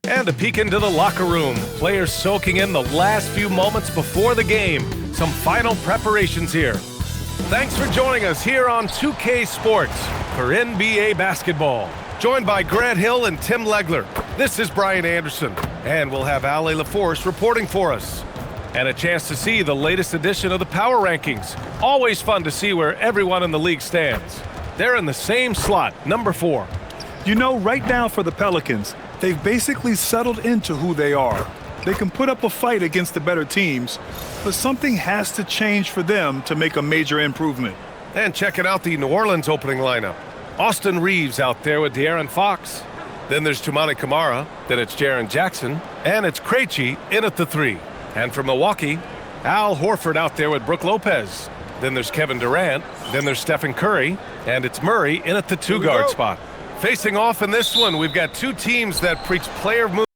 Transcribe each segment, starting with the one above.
And a peek into the locker room. Players soaking in the last few moments before the game. Some final preparations here. Thanks for joining us here on 2K Sports for NBA basketball. Joined by Grant Hill and Tim Legler. This is Brian Anderson. And we'll have Ali LaForce reporting for us. And a chance to see the latest edition of the Power Rankings. Always fun to see where everyone in the league stands. They're in the same slot, number 4. You know, right now for the Pelicans, they've basically settled into who they are. They can put up a fight against the better teams, but something has to change for them to make a major improvement. And checking out the New Orleans opening lineup. Austin Reeves out there with De'Aaron Fox. Then there's Toumani Camara. Then it's Jaren Jackson. And it's Krejci in at the 3. And for Milwaukee, Al Horford out there with Brook Lopez. Then there's Kevin Durant. Then there's Stephen Curry. And it's Murray in at the 2-guard spot. Facing off in this one, we've got two teams that preach player movement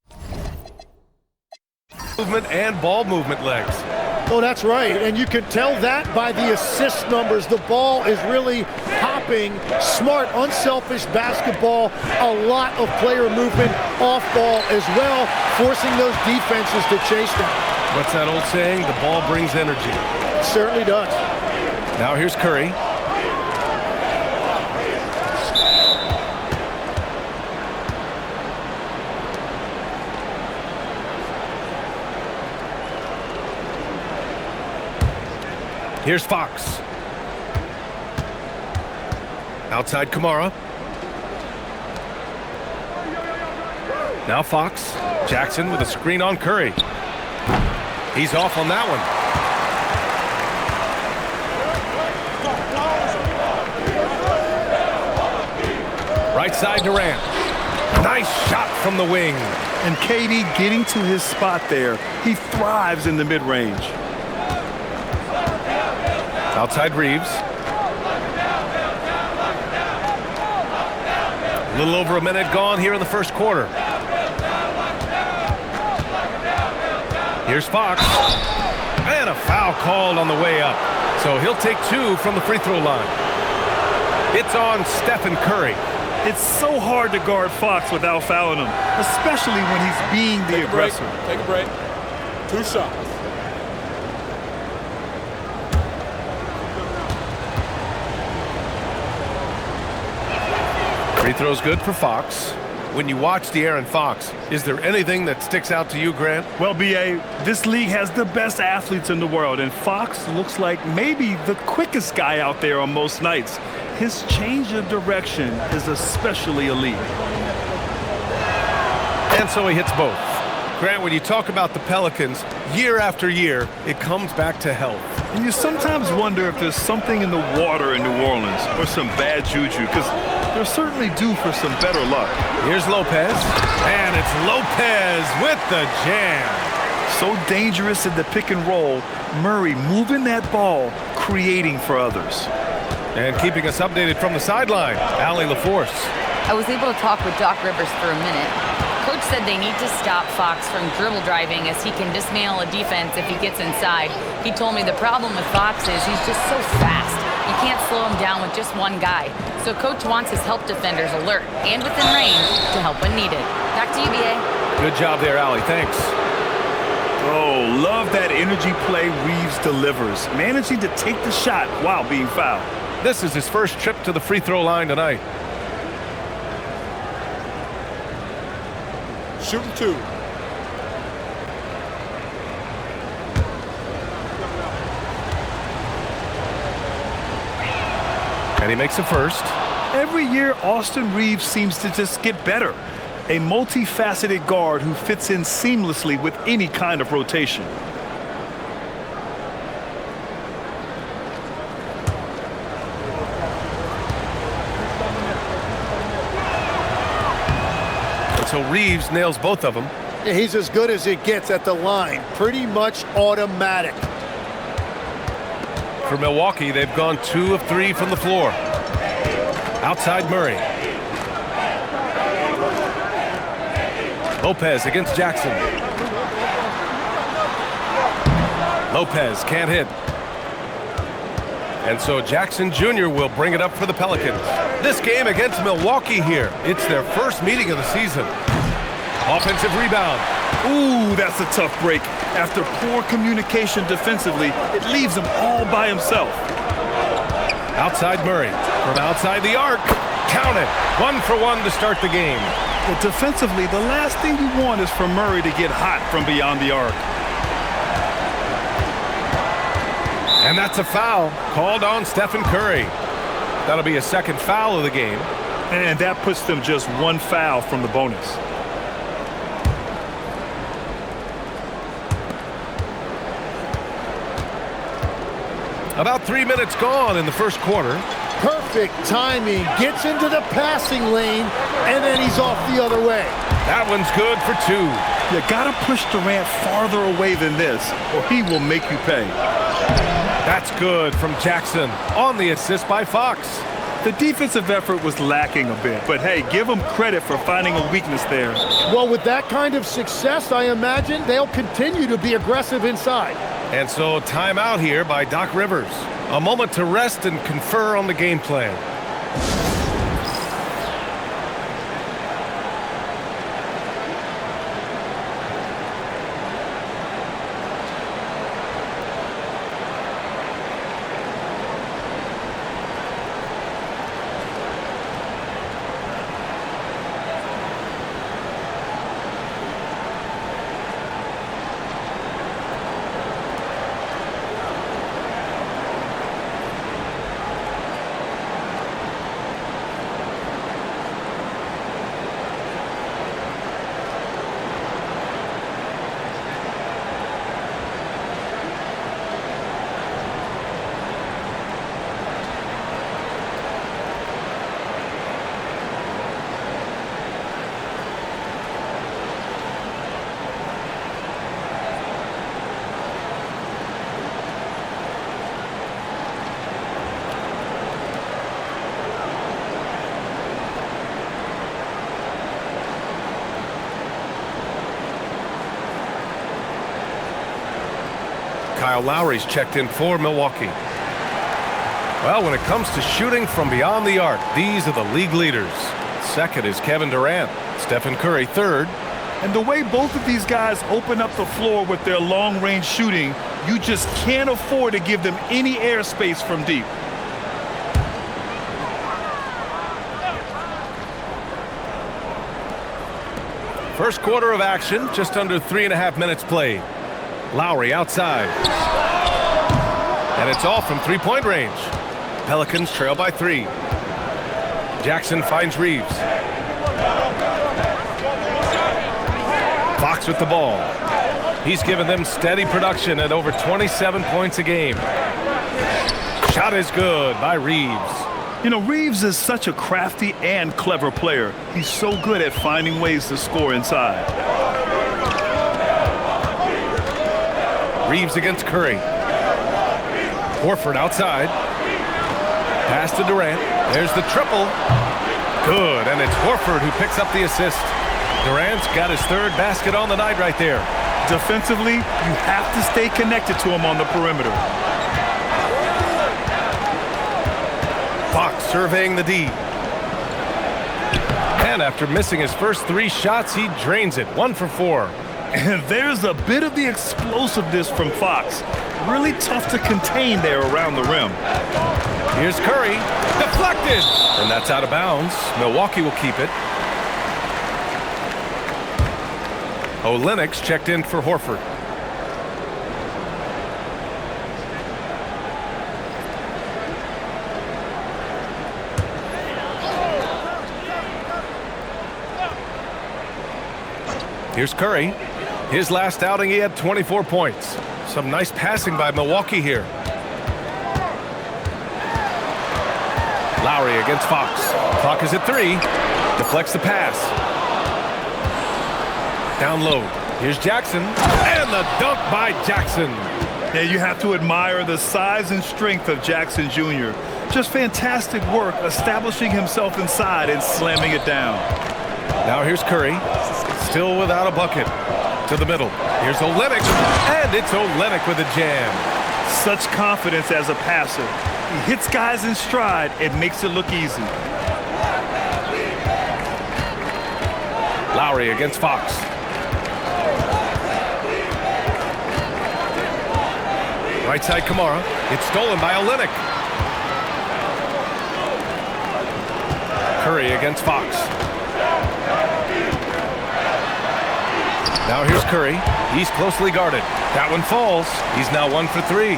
and ball movement legs. Oh, that's right, and you can tell that by the assist numbers. The ball is really hopping, smart, unselfish basketball, a lot of player movement off ball as well, forcing those defenses to chase them. What's that old saying? The ball brings energy. It certainly does. Now here's Curry. Here's Fox. Outside Camara. Now Fox. Jackson with a screen on Curry. He's off on that one. Right side Durant. Nice shot from the wing. And KD getting to his spot there. He thrives in the mid-range. Outside Reeves. A little over a minute gone here in the first quarter. Here's Fox. And a foul called on the way up. So he'll take 2 from the free throw line. It's on Stephen Curry. It's so hard to guard Fox without fouling him, especially when he's being the aggressor. Take a break. 2 shots. Free throw's good for Fox. When you watch De'Aaron Fox, is there anything that sticks out to you, Grant? Well, B.A., this league has the best athletes in the world, and Fox looks like maybe the quickest guy out there on most nights. His change of direction is especially elite. And so he hits both. Grant, when you talk about the Pelicans, year after year, it comes back to health. And you sometimes wonder if there's something in the water in New Orleans or some bad juju, because they're certainly due for some better luck. Here's Lopez, and it's Lopez with the jam. So dangerous in the pick and roll, Murray moving that ball, creating for others. And keeping us updated from the sideline, Ali LaForce. I was able to talk with Doc Rivers for a minute. Coach said they need to stop Fox from dribble driving as he can dismantle a defense if he gets inside. He told me the problem with Fox is he's just so fast. You can't slow him down with just one guy. So Coach wants his help defenders alert and within range to help when needed. Back to you, B.A. Good job there, Ali. Thanks. Oh, love that energy play Reeves delivers, managing to take the shot while being fouled. This is his first trip to the free throw line tonight. Shooting 2. And he makes the first. Every year, Austin Reeves seems to just get better. A multifaceted guard who fits in seamlessly with any kind of rotation. So Reeves nails both of them. Yeah, he's as good as it gets at the line. Pretty much automatic. For Milwaukee, they've gone 2 of 3 from the floor. Outside Murray. Lopez against Jackson. Lopez can't hit. And so Jackson Jr. will bring it up for the Pelicans. This game against Milwaukee here. It's their first meeting of the season. Offensive rebound. Ooh, that's a tough break. After poor communication defensively, it leaves him all by himself. Outside Murray. From outside the arc. Count it. 1 for 1 to start the game. But defensively, the last thing you want is for Murray to get hot from beyond the arc. And that's a foul called on Stephen Curry. That'll be a second foul of the game. And that puts them just 1 foul from the bonus. About 3 minutes gone in the first quarter. Perfect timing. Gets into the passing lane, and then he's off the other way. That one's good for 2. You gotta push Durant farther away than this, or he will make you pay. That's good from Jackson on the assist by Fox. The defensive effort was lacking a bit, but hey, give them credit for finding a weakness there. Well, with that kind of success, I imagine they'll continue to be aggressive inside. And so timeout here by Doc Rivers. A moment to rest and confer on the game plan. Kyle Lowry's checked in for Milwaukee. Well, when it comes to shooting from beyond the arc, these are the league leaders. Second is Kevin Durant. Stephen Curry third. And the way both of these guys open up the floor with their long-range shooting, you just can't afford to give them any airspace from deep. First quarter of action, just under 3.5 minutes played. Lowry outside. And it's off from three-point range. Pelicans trail by 3. Jackson finds Reeves. Fox with the ball. He's given them steady production at over 27 points a game. Shot is good by Reeves. You know, Reeves is such a crafty and clever player. He's so good at finding ways to score inside. Reeves against Curry. Horford outside. Pass to Durant. There's the triple. Good, and it's Horford who picks up the assist. Durant's got his third basket on the night right there. Defensively, you have to stay connected to him on the perimeter. Fox surveying the D. And after missing his first 3 shots, he drains it. 1 for 4. And there's a bit of the explosiveness from Fox. Really tough to contain there around the rim. Here's Curry. Deflected. And that's out of bounds. Milwaukee will keep it. Olenek's checked in for Horford. Here's Curry. His last outing, he had 24 points. Some nice passing by Milwaukee here. Lowry against Fox. Clock is at 3. Deflects the pass. Down low. Here's Jackson. And the dunk by Jackson. Yeah, you have to admire the size and strength of Jackson Jr. Just fantastic work establishing himself inside and slamming it down. Now here's Curry. Still without a bucket. To the middle. Here's Olenek. And it's Olenek with a jam. Such confidence as a passer. He hits guys in stride. It makes it look easy. Lowry against Fox. Right side Kamara. It's stolen by Olynyk. Curry against Fox. Now here's Curry. He's closely guarded. That one falls. He's now 1 for 3.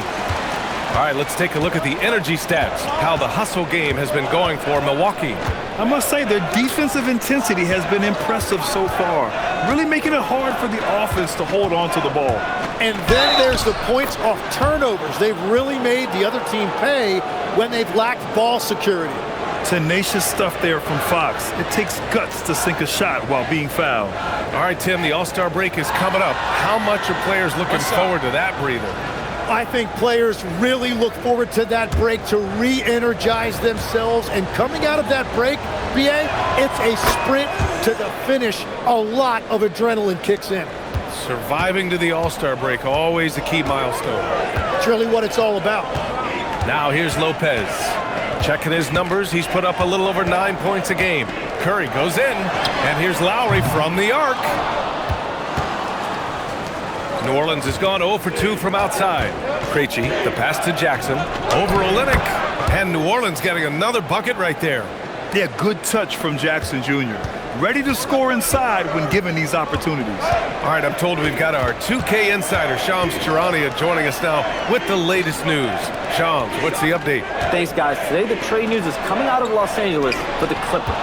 All right, let's take a look at the energy stats, how the hustle game has been going for Milwaukee. I must say their defensive intensity has been impressive so far, really making it hard for the offense to hold on to the ball. And then there's the points off turnovers. They've really made the other team pay when they've lacked ball security. Tenacious stuff there from Fox. It takes guts to sink a shot while being fouled. All right, Tim, the All-Star break is coming up. How much are players looking forward to that breather? I think players really look forward to that break to re-energize themselves. And coming out of that break, BA, it's a sprint to the finish. A lot of adrenaline kicks in. Surviving to the All-Star break, always a key milestone. It's really what it's all about. Now here's Lopez. Checking his numbers, he's put up a little over 9 points a game. Curry goes in, and here's Lowry from the arc. New Orleans has gone 0 for 2 from outside. Krejci, the pass to Jackson, over Olynyk, and New Orleans getting another bucket right there. Yeah, good touch from Jackson Jr. Ready to score inside when given these opportunities. All right, I'm told we've got our 2K insider, Shams Charania, joining us now with the latest news. Shams, what's the update? Thanks, guys. Today, the trade news is coming out of Los Angeles for the Clippers.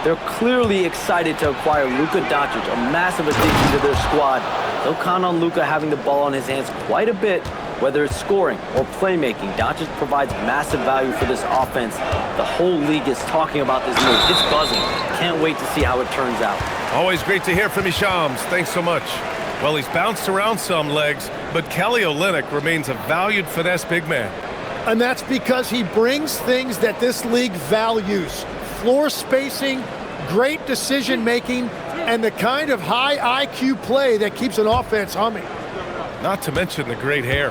They're clearly excited to acquire Luka Doncic, a massive addition to their squad. They'll count on Luka having the ball in his hands quite a bit, whether it's scoring or playmaking. Doncic provides massive value for this offense. The whole league is talking about this move. It's buzzing. Can't wait to see how it turns out. Always great to hear from you, Shams. Thanks so much. Well, he's bounced around some legs, but Kelly Olynyk remains a valued finesse big man. And that's because he brings things that this league values. Floor spacing, great decision-making, and the kind of high IQ play that keeps an offense humming. Not to mention the great hair.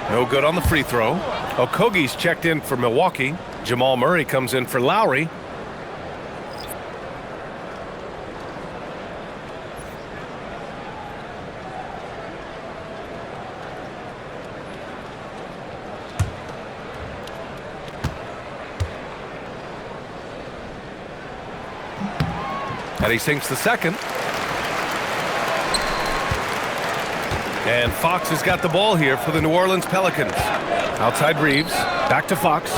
No good on the free throw. Okogie's checked in for Milwaukee. Jamal Murray comes in for Lowry. And he sinks the second. And Fox has got the ball here for the New Orleans Pelicans. Outside Reeves, back to Fox.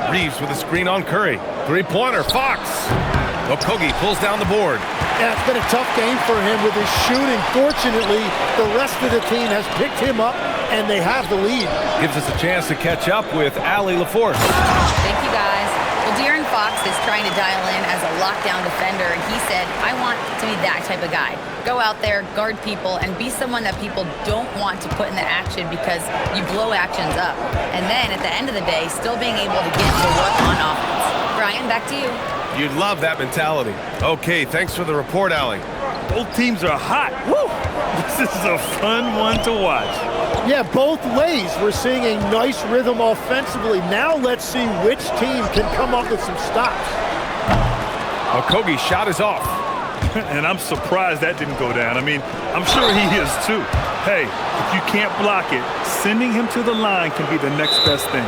Reeves with a screen on Curry. Three-pointer, Fox. Okogie pulls down the board. Yeah, it's been a tough game for him with his shooting. Fortunately, the rest of the team has picked him up, and they have the lead. Gives us a chance to catch up with Allie LaForce. Thank you, guys. Well, De'Aaron Fox is trying to dial in as a lockdown defender, and he said, I want to be that type of guy. Go out there, guard people, and be someone that people don't want to put in the action because you blow actions up. And then, at the end of the day, still being able to get to work on offense. Brian, back to you. You'd love that mentality. Okay, thanks for the report, Allie. Both teams are hot. Woo! This is a fun one to watch. Yeah, both ways. We're seeing a nice rhythm offensively. Now let's see which team can come up with some stops. Okogie's shot is off. And I'm surprised that didn't go down. I mean, I'm sure he is too. Hey, if you can't block it, sending him to the line can be the next best thing.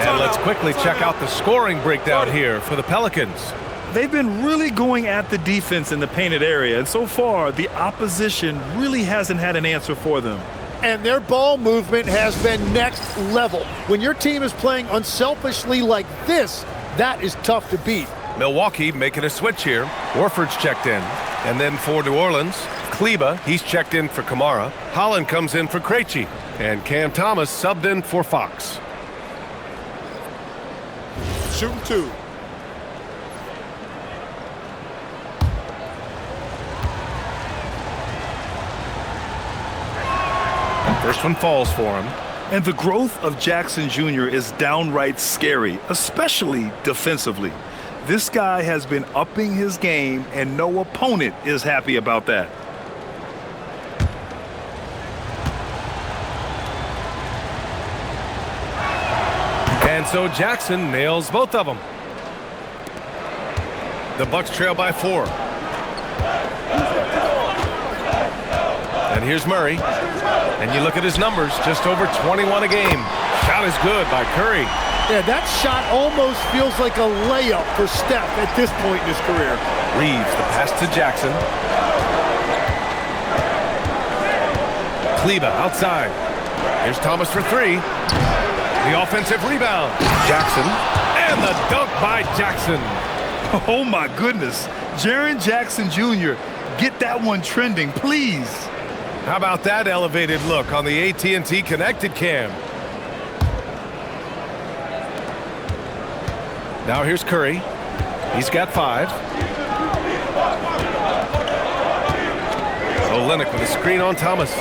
And let's quickly check out the scoring breakdown here for the Pelicans. They've been really going at the defense in the painted area, and so far, the opposition really hasn't had an answer for them. And their ball movement has been next level. When your team is playing unselfishly like this, that is tough to beat. Milwaukee making a switch here. Warford's checked in. And then for New Orleans, Kleba, he's checked in for Kamara. Holland comes in for Krejci. And Cam Thomas subbed in for Fox. Shooting 2. First one falls for him. And the growth of Jackson Jr. is downright scary, especially defensively. This guy has been upping his game, and no opponent is happy about that. And so Jackson nails both of them. The Bucks trail by 4. And here's Murray. And you look at his numbers, just over 21 a game. Shot is good by Curry. Yeah, that shot almost feels like a layup for Steph at this point in his career. Reeves, the pass to Jackson. Kleba outside. Here's Thomas for 3. The offensive rebound. Jackson. And the dunk by Jackson. Oh, my goodness. Jaren Jackson Jr., get that one trending, please. How about that elevated look on the AT&T Connected Cam? Now here's Curry. He's got 5. Olynyk with a screen on Thomas.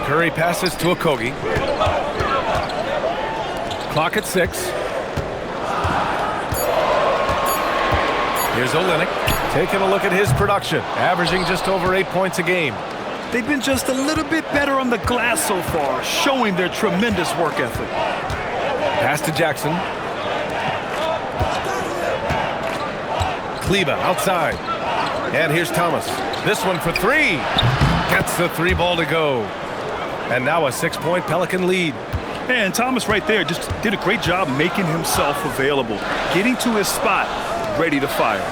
Curry passes to Okogie. Clock at 6. Here's Olynyk. Taking a look at his production, averaging just over 8 points a game. They've been just a little bit better on the glass so far, showing their tremendous work ethic. Pass to Jackson. Kleba outside. And here's Thomas. This one for 3. Gets the 3 ball to go. And now a 6-point Pelican lead. And Thomas right there just did a great job making himself available, getting to his spot, ready to fire.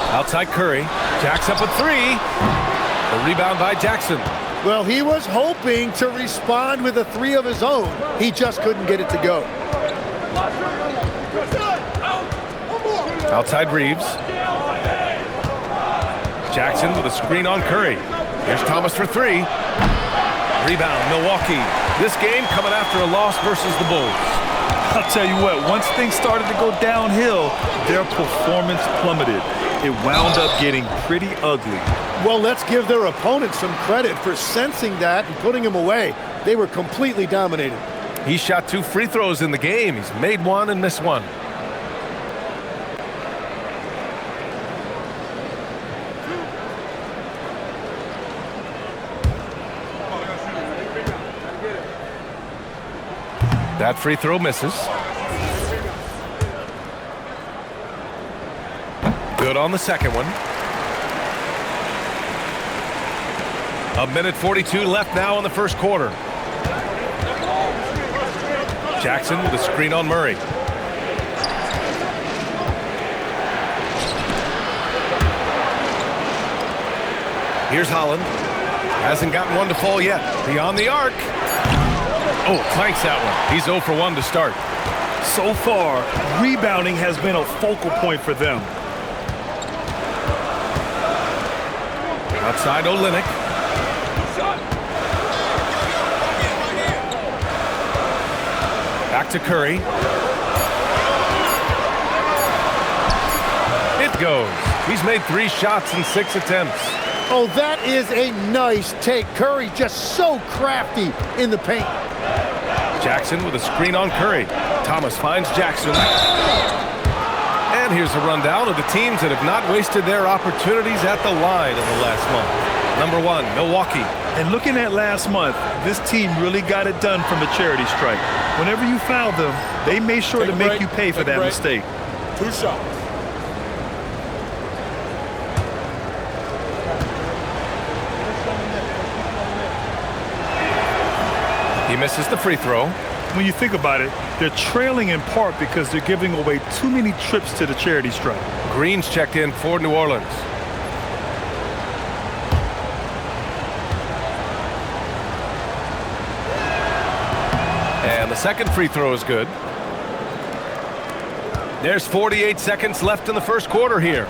Outside Curry. Jacks up with 3. The rebound by Jackson. Well, he was hoping to respond with a 3 of his own. He just couldn't get it to go. Outside Reeves. Jackson with a screen on Curry. Here's Thomas for 3. Rebound, Milwaukee. This game coming after a loss versus the Bulls. I'll tell you what, once things started to go downhill, their performance plummeted. It wound up getting pretty ugly. Well, let's give their opponent some credit for sensing that and putting him away. They were completely dominated. He shot 2 free throws in the game. He's made 1 and missed 1. That free throw misses. Good on the second one. 1:42 left now in the first quarter. Jackson with a screen on Murray. Here's Holland. Hasn't gotten one to fall yet. Beyond the arc. Oh, clanks that one. He's 0 for 1 to start. So far, rebounding has been a focal point for them. Outside Olynyk. Back to Curry. It goes. He's made 3 shots in 6 attempts. Oh, that is a nice take. Curry just so crafty in the paint. Jackson with a screen on Curry. Thomas finds Jackson. And here's a rundown of the teams that have not wasted their opportunities at the line in the last month. Number 1, Milwaukee. And looking at last month, this team really got it done from the charity strike. Whenever you fouled them, they made sure to make you pay for that mistake. 2 shots. He misses the free throw. When you think about it, they're trailing in part because they're giving away too many trips to the charity stripe. Green's checked in for New Orleans. And the second free throw is good. There's 48 seconds left in the first quarter here.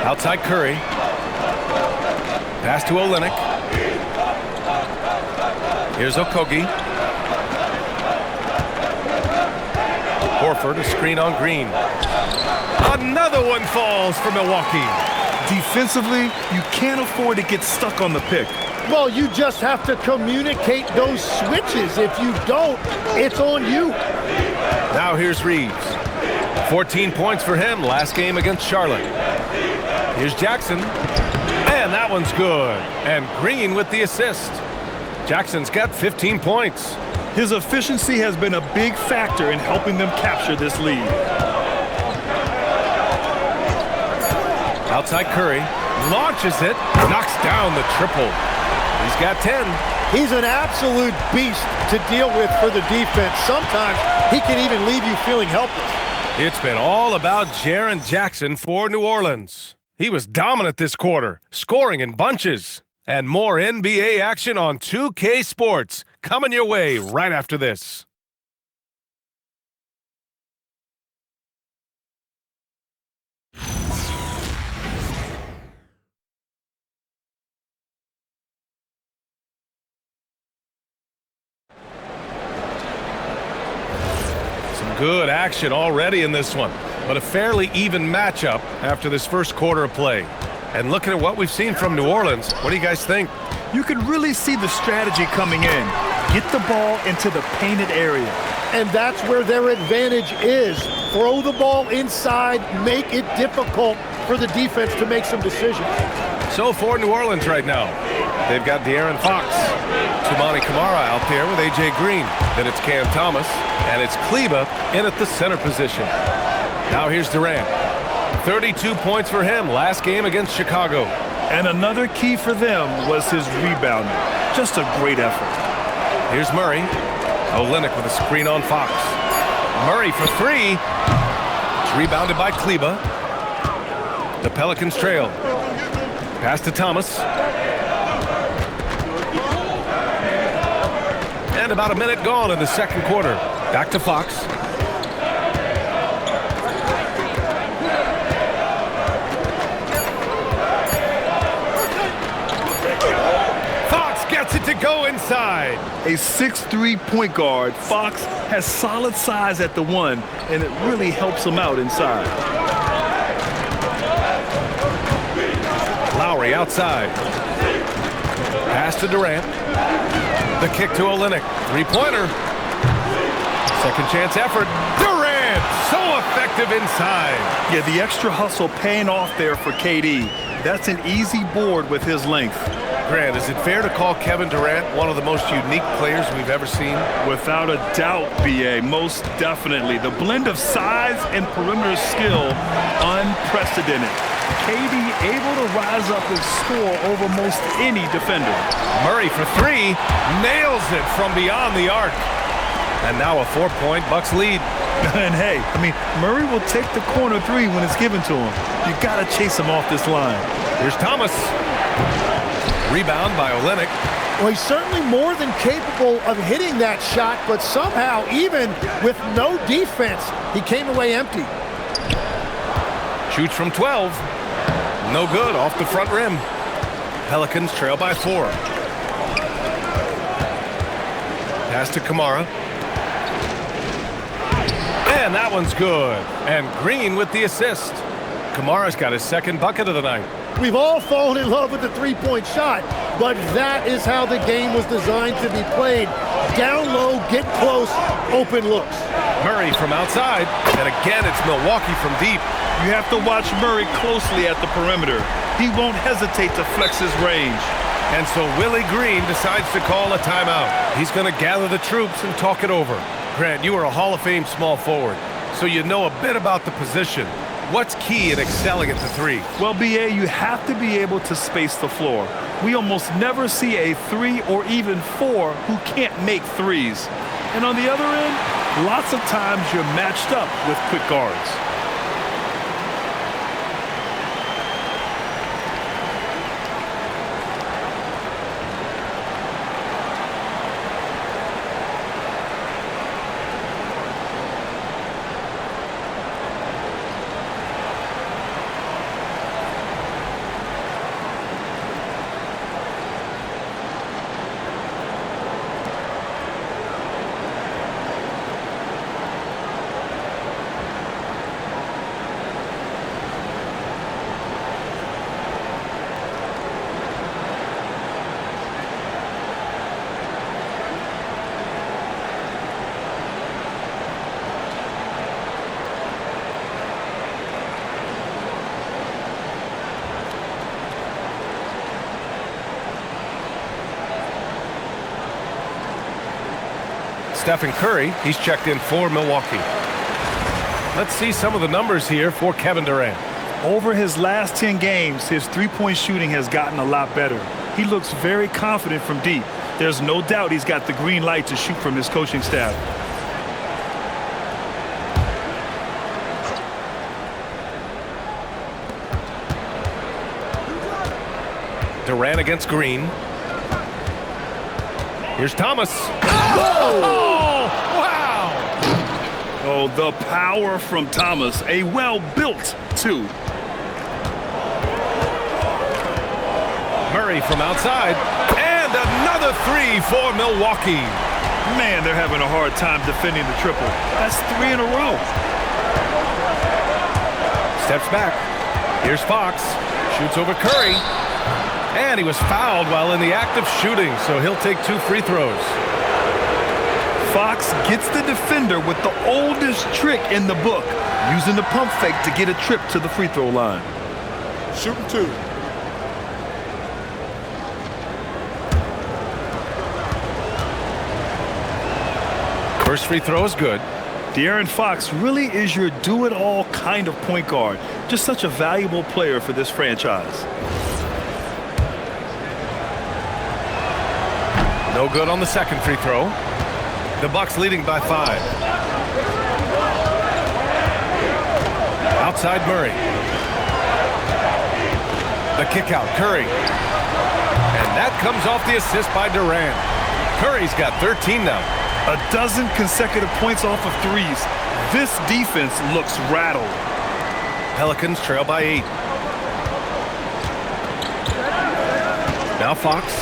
Outside Curry. Pass to Olynyk. Here's Okogie. Horford, a screen on Green. Another one falls for Milwaukee. Defensively, you can't afford to get stuck on the pick. Well, you just have to communicate those switches. If you don't, it's on you. Now here's Reeves. 14 points for him last game against Charlotte. Here's Jackson. And that one's good. And Green with the assist. Jackson's got 15 points. His efficiency has been a big factor in helping them capture this lead. Outside Curry, launches it, knocks down the triple. He's got 10. He's an absolute beast to deal with for the defense. Sometimes he can even leave you feeling helpless. It's been all about Jaren Jackson for New Orleans. He was dominant this quarter, scoring in bunches. And more NBA action on 2K Sports coming your way right after this. Some good action already in this one, but a fairly even matchup after this first quarter of play. And looking at what we've seen from New Orleans, what do you guys think? You can really see the strategy coming in. Get the ball into the painted area. And that's where their advantage is. Throw the ball inside, make it difficult for the defense to make some decisions. So for New Orleans right now, they've got De'Aaron Fox, Toumani Camara out there with A.J. Green. Then it's Cam Thomas, and it's Kleber in at the center position. Now here's Durant. 32 points for him last game against Chicago. And another key for them was his rebounding. Just a great effort. Here's Murray. Olynyk with a screen on Fox. Murray for three. It's rebounded by Kleber. The Pelicans trail. Pass to Thomas. And about a minute gone in the second quarter. Back to Fox. It to go inside. A 6'3" point guard, Fox has solid size at the one, and it really helps him out inside. Lowry outside. Pass to Durant. The kick to Olynyk. Three-pointer. Second chance effort. Durant, so effective inside. Yeah, the extra hustle paying off there for KD. That's an easy board with his length. Grant, is it fair to call Kevin Durant one of the most unique players we've ever seen? Without a doubt, B.A., most definitely. The blend of size and perimeter skill, unprecedented. KD able to rise up and score over most any defender. Murray for three, nails it from beyond the arc. And now a 4-point Bucks lead. And hey, I mean, Murray will take the corner three when it's given to him. You got to chase him off this line. Here's Thomas. Rebound by Olynyk. Well, he's certainly more than capable of hitting that shot, but somehow, even with no defense, he came away empty. Shoots from 12. No good, off the front rim. Pelicans trail by 4. Pass to Camara. And that one's good. And Green with the assist. Kamara's got his second bucket of the night. We've all fallen in love with the three-point shot, but that is how the game was designed to be played. Down low, get close, open looks. Murray from outside, and again it's Milwaukee from deep. You have to watch Murray closely at the perimeter. He won't hesitate to flex his range. And so Willie Green decides to call a timeout. He's going to gather the troops and talk it over. Grant, you are a Hall of Fame small forward, so you know a bit about the position. What's key in excelling at the three? Well, B.A., you have to be able to space the floor. We almost never see a 3 or even 4 who can't make threes. And on the other end, lots of times you're matched up with quick guards. Stephen Curry. He's checked in for Milwaukee. Let's see some of the numbers here for Kevin Durant. Over his last 10 games, his three-point shooting has gotten a lot better. He looks very confident from deep. There's no doubt he's got the green light to shoot from his coaching staff. Durant against Green. Here's Thomas. Oh, wow! Oh, the power from Thomas. A well-built two. Murray from outside. And another three for Milwaukee. Man, they're having a hard time defending the triple. That's 3 in a row. Steps back. Here's Fox. Shoots over Curry. And he was fouled while in the act of shooting, so he'll take 2 free throws. Fox gets the defender with the oldest trick in the book, using the pump fake to get a trip to the free throw line. Shooting 2. First free throw is good. De'Aaron Fox really is your do-it-all kind of point guard. Just such a valuable player for this franchise. No good on the second free throw. The Bucks leading by 5. Outside Murray. The kick out, Curry. And that comes off the assist by Durant. Curry's got 13 now. A dozen consecutive points off of threes. This defense looks rattled. Pelicans trail by 8. Now Fox.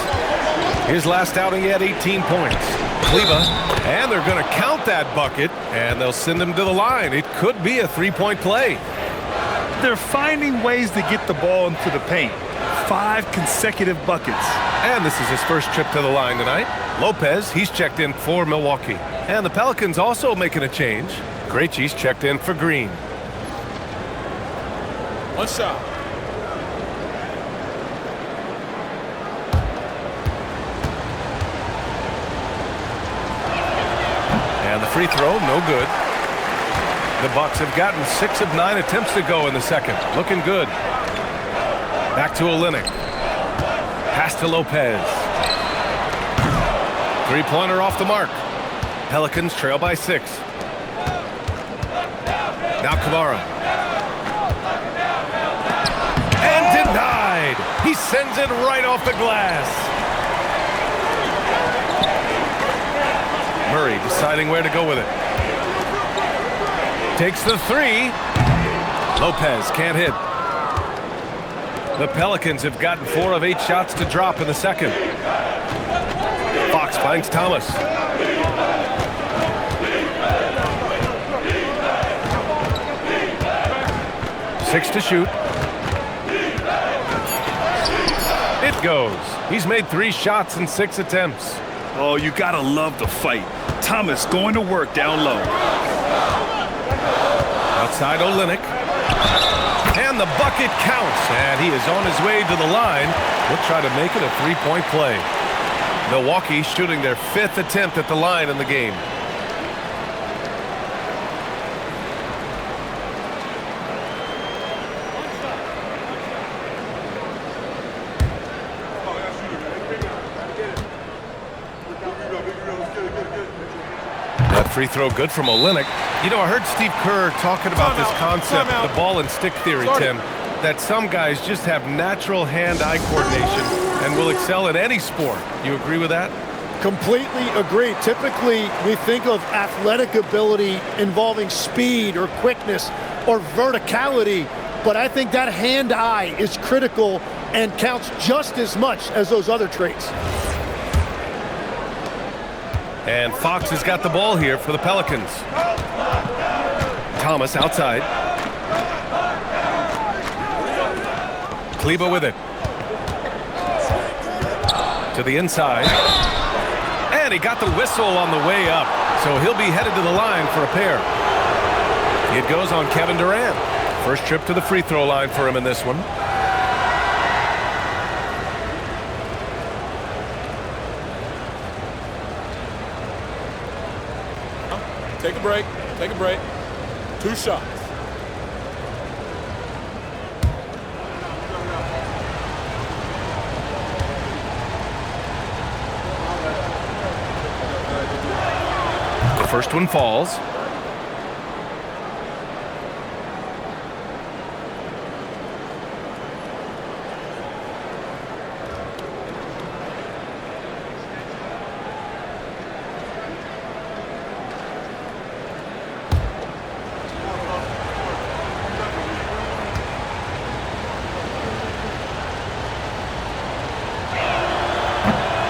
His last outing, he had 18 points. Kleba, and they're going to count that bucket, and they'll send him to the line. It could be a three-point play. They're finding ways to get the ball into the paint. 5 consecutive buckets. And this is his first trip to the line tonight. Lopez, he's checked in for Milwaukee. And the Pelicans also making a change. Krejci's checked in for Green. 1 shot. And the free throw, no good. The Bucks have gotten 6 of 9 attempts to go in the second. Looking good. Back to Olynyk. Pass to Lopez. Three-pointer off the mark. Pelicans trail by 6. Now Kamara. And denied. He sends it right off the glass. Murray deciding where to go with it. Takes the 3. Lopez can't hit. The Pelicans have gotten 4 of 8 shots to drop in the second. Fox finds Thomas. Six to shoot. It goes. He's made 3 shots in 6 attempts. Oh, you gotta love the fight. Thomas going to work down low. Outside Olynyk. And the bucket counts. And he is on his way to the line. He'll try to make it a 3-point play. Milwaukee shooting their 5th attempt at the line in the game. That free throw good from Olynyk. You know, I heard Steve Kerr talking about this concept, the ball and stick theory, Tim, that some guys just have natural hand-eye coordination and will excel in any sport. You agree with that? Completely agree. Typically, we think of athletic ability involving speed or quickness or verticality, but I think that hand-eye is critical and counts just as much as those other traits. And Fox has got the ball here for the Pelicans. Thomas outside. Kleba with it. To the inside. And he got the whistle on the way up. So he'll be headed to the line for a pair. It goes on Kevin Durant. First trip to the free throw line for him in this one. Take a break. Take a break. 2 shots. The first one falls.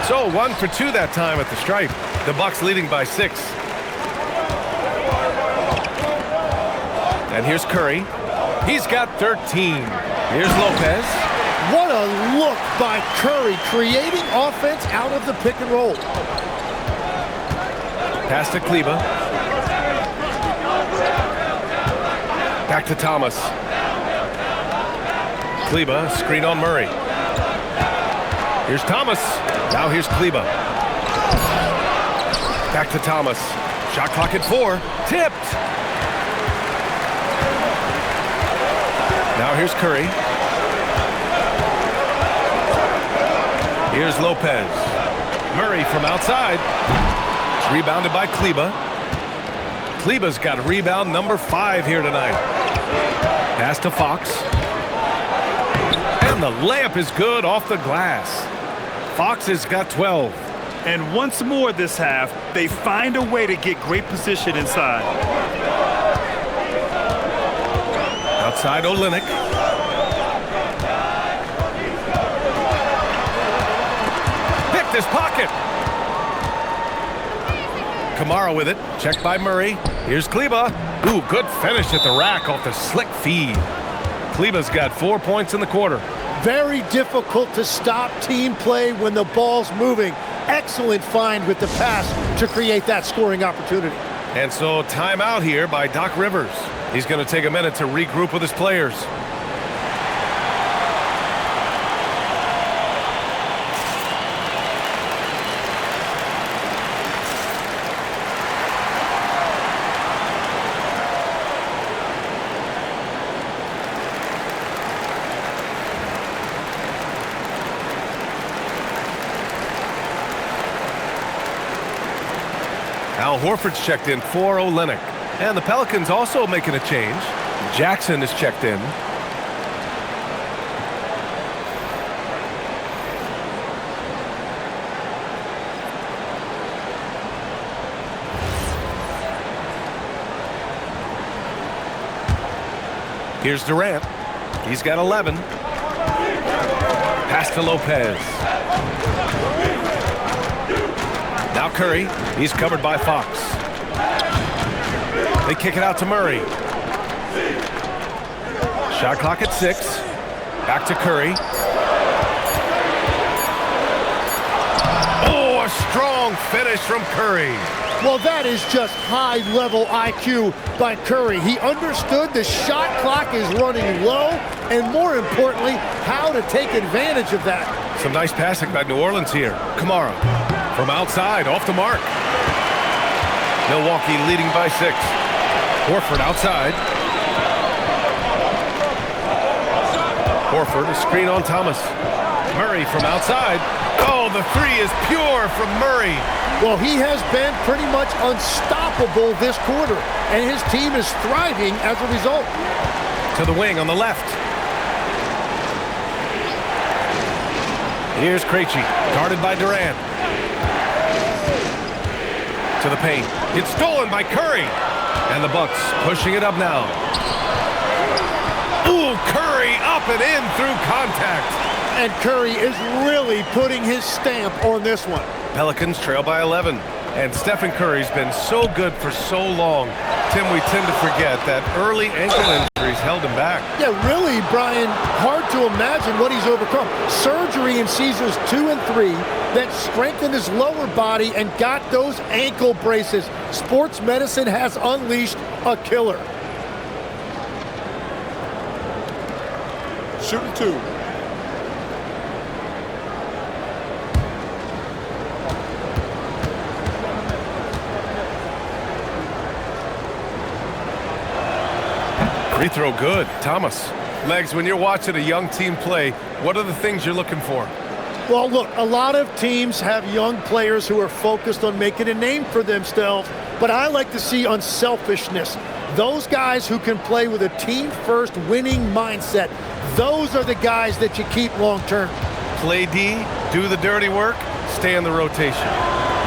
So 1 for 2 that time at the stripe. The Bucks leading by 6. And here's Curry. He's got 13. Here's Lopez. What a look by Curry, creating offense out of the pick and roll. Pass to Kleba. Back to Thomas. Kleba, screen on Murray. Here's Thomas. Now here's Kleba. Back to Thomas. Shot clock at 4. Tipped. Now here's Curry. Here's Lopez. Murray from outside. Rebounded by Kleba. Kleba's got rebound number 5 here tonight. Pass to Fox. And the layup is good off the glass. Fox has got 12. And once more this half, they find a way to get great position inside. Outside Olynyk. Picked his pocket. Kamara with it. Checked by Murray. Here's Kleba. Ooh, good finish at the rack off the slick feed. Kleba's got 4 points in the quarter. Very difficult to stop team play when the ball's moving. Excellent find with the pass to create that scoring opportunity. And so timeout here by Doc Rivers. He's going to take a minute to regroup with his players. Al Horford's checked in for Olynyk. And the Pelicans also making a change. Jackson is checked in. Here's Durant. He's got 11. Pass to Lopez. Now Curry. He's covered by Fox. They kick it out to Murray. Shot clock at 6. Back to Curry. Oh, a strong finish from Curry. Well, that is just high-level IQ by Curry. He understood the shot clock is running low, and more importantly, how to take advantage of that. Some nice passing by New Orleans here. Kamara from outside, off the mark. Milwaukee leading by 6. Horford outside. Horford, a screen on Thomas. Murray from outside. Oh, the 3 is pure from Murray. Well, he has been pretty much unstoppable this quarter, and his team is thriving as a result. To the wing on the left. Here's Krejci, guarded by Durant. To the paint. It's stolen by Curry. And the Bucks pushing it up now. Ooh, Curry up and in through contact. And Curry is really putting his stamp on this one. Pelicans trail by 11. And Stephen Curry's been so good for so long. Tim, we tend to forget that early ankle injuries held him back. Yeah, really, Brian, hard to imagine what he's overcome. Surgery in seasons 2 and 3 that strengthened his lower body and got those ankle braces. Sports medicine has unleashed a killer. Shooting 2. Free throw good. Thomas. Legs, when you're watching a young team play, what are the things you're looking for? Well, look, a lot of teams have young players who are focused on making a name for themselves, but I like to see unselfishness. Those guys who can play with a team-first winning mindset, those are the guys that you keep long-term. Play D, do the dirty work, stay in the rotation.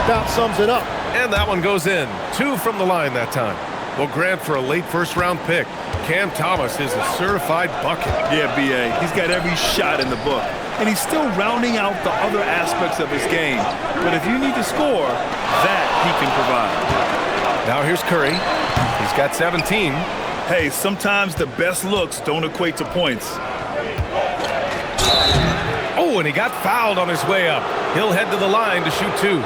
About sums it up. And that one goes in. 2 from the line that time. Well, Grant, for a late first-round pick, Cam Thomas is a certified bucket. Yeah, B.A., he's got every shot in the book. And he's still rounding out the other aspects of his game. But if you need to score, that he can provide. Now here's Curry. He's got 17. Hey, sometimes the best looks don't equate to points. Oh, and he got fouled on his way up. He'll head to the line to shoot 2.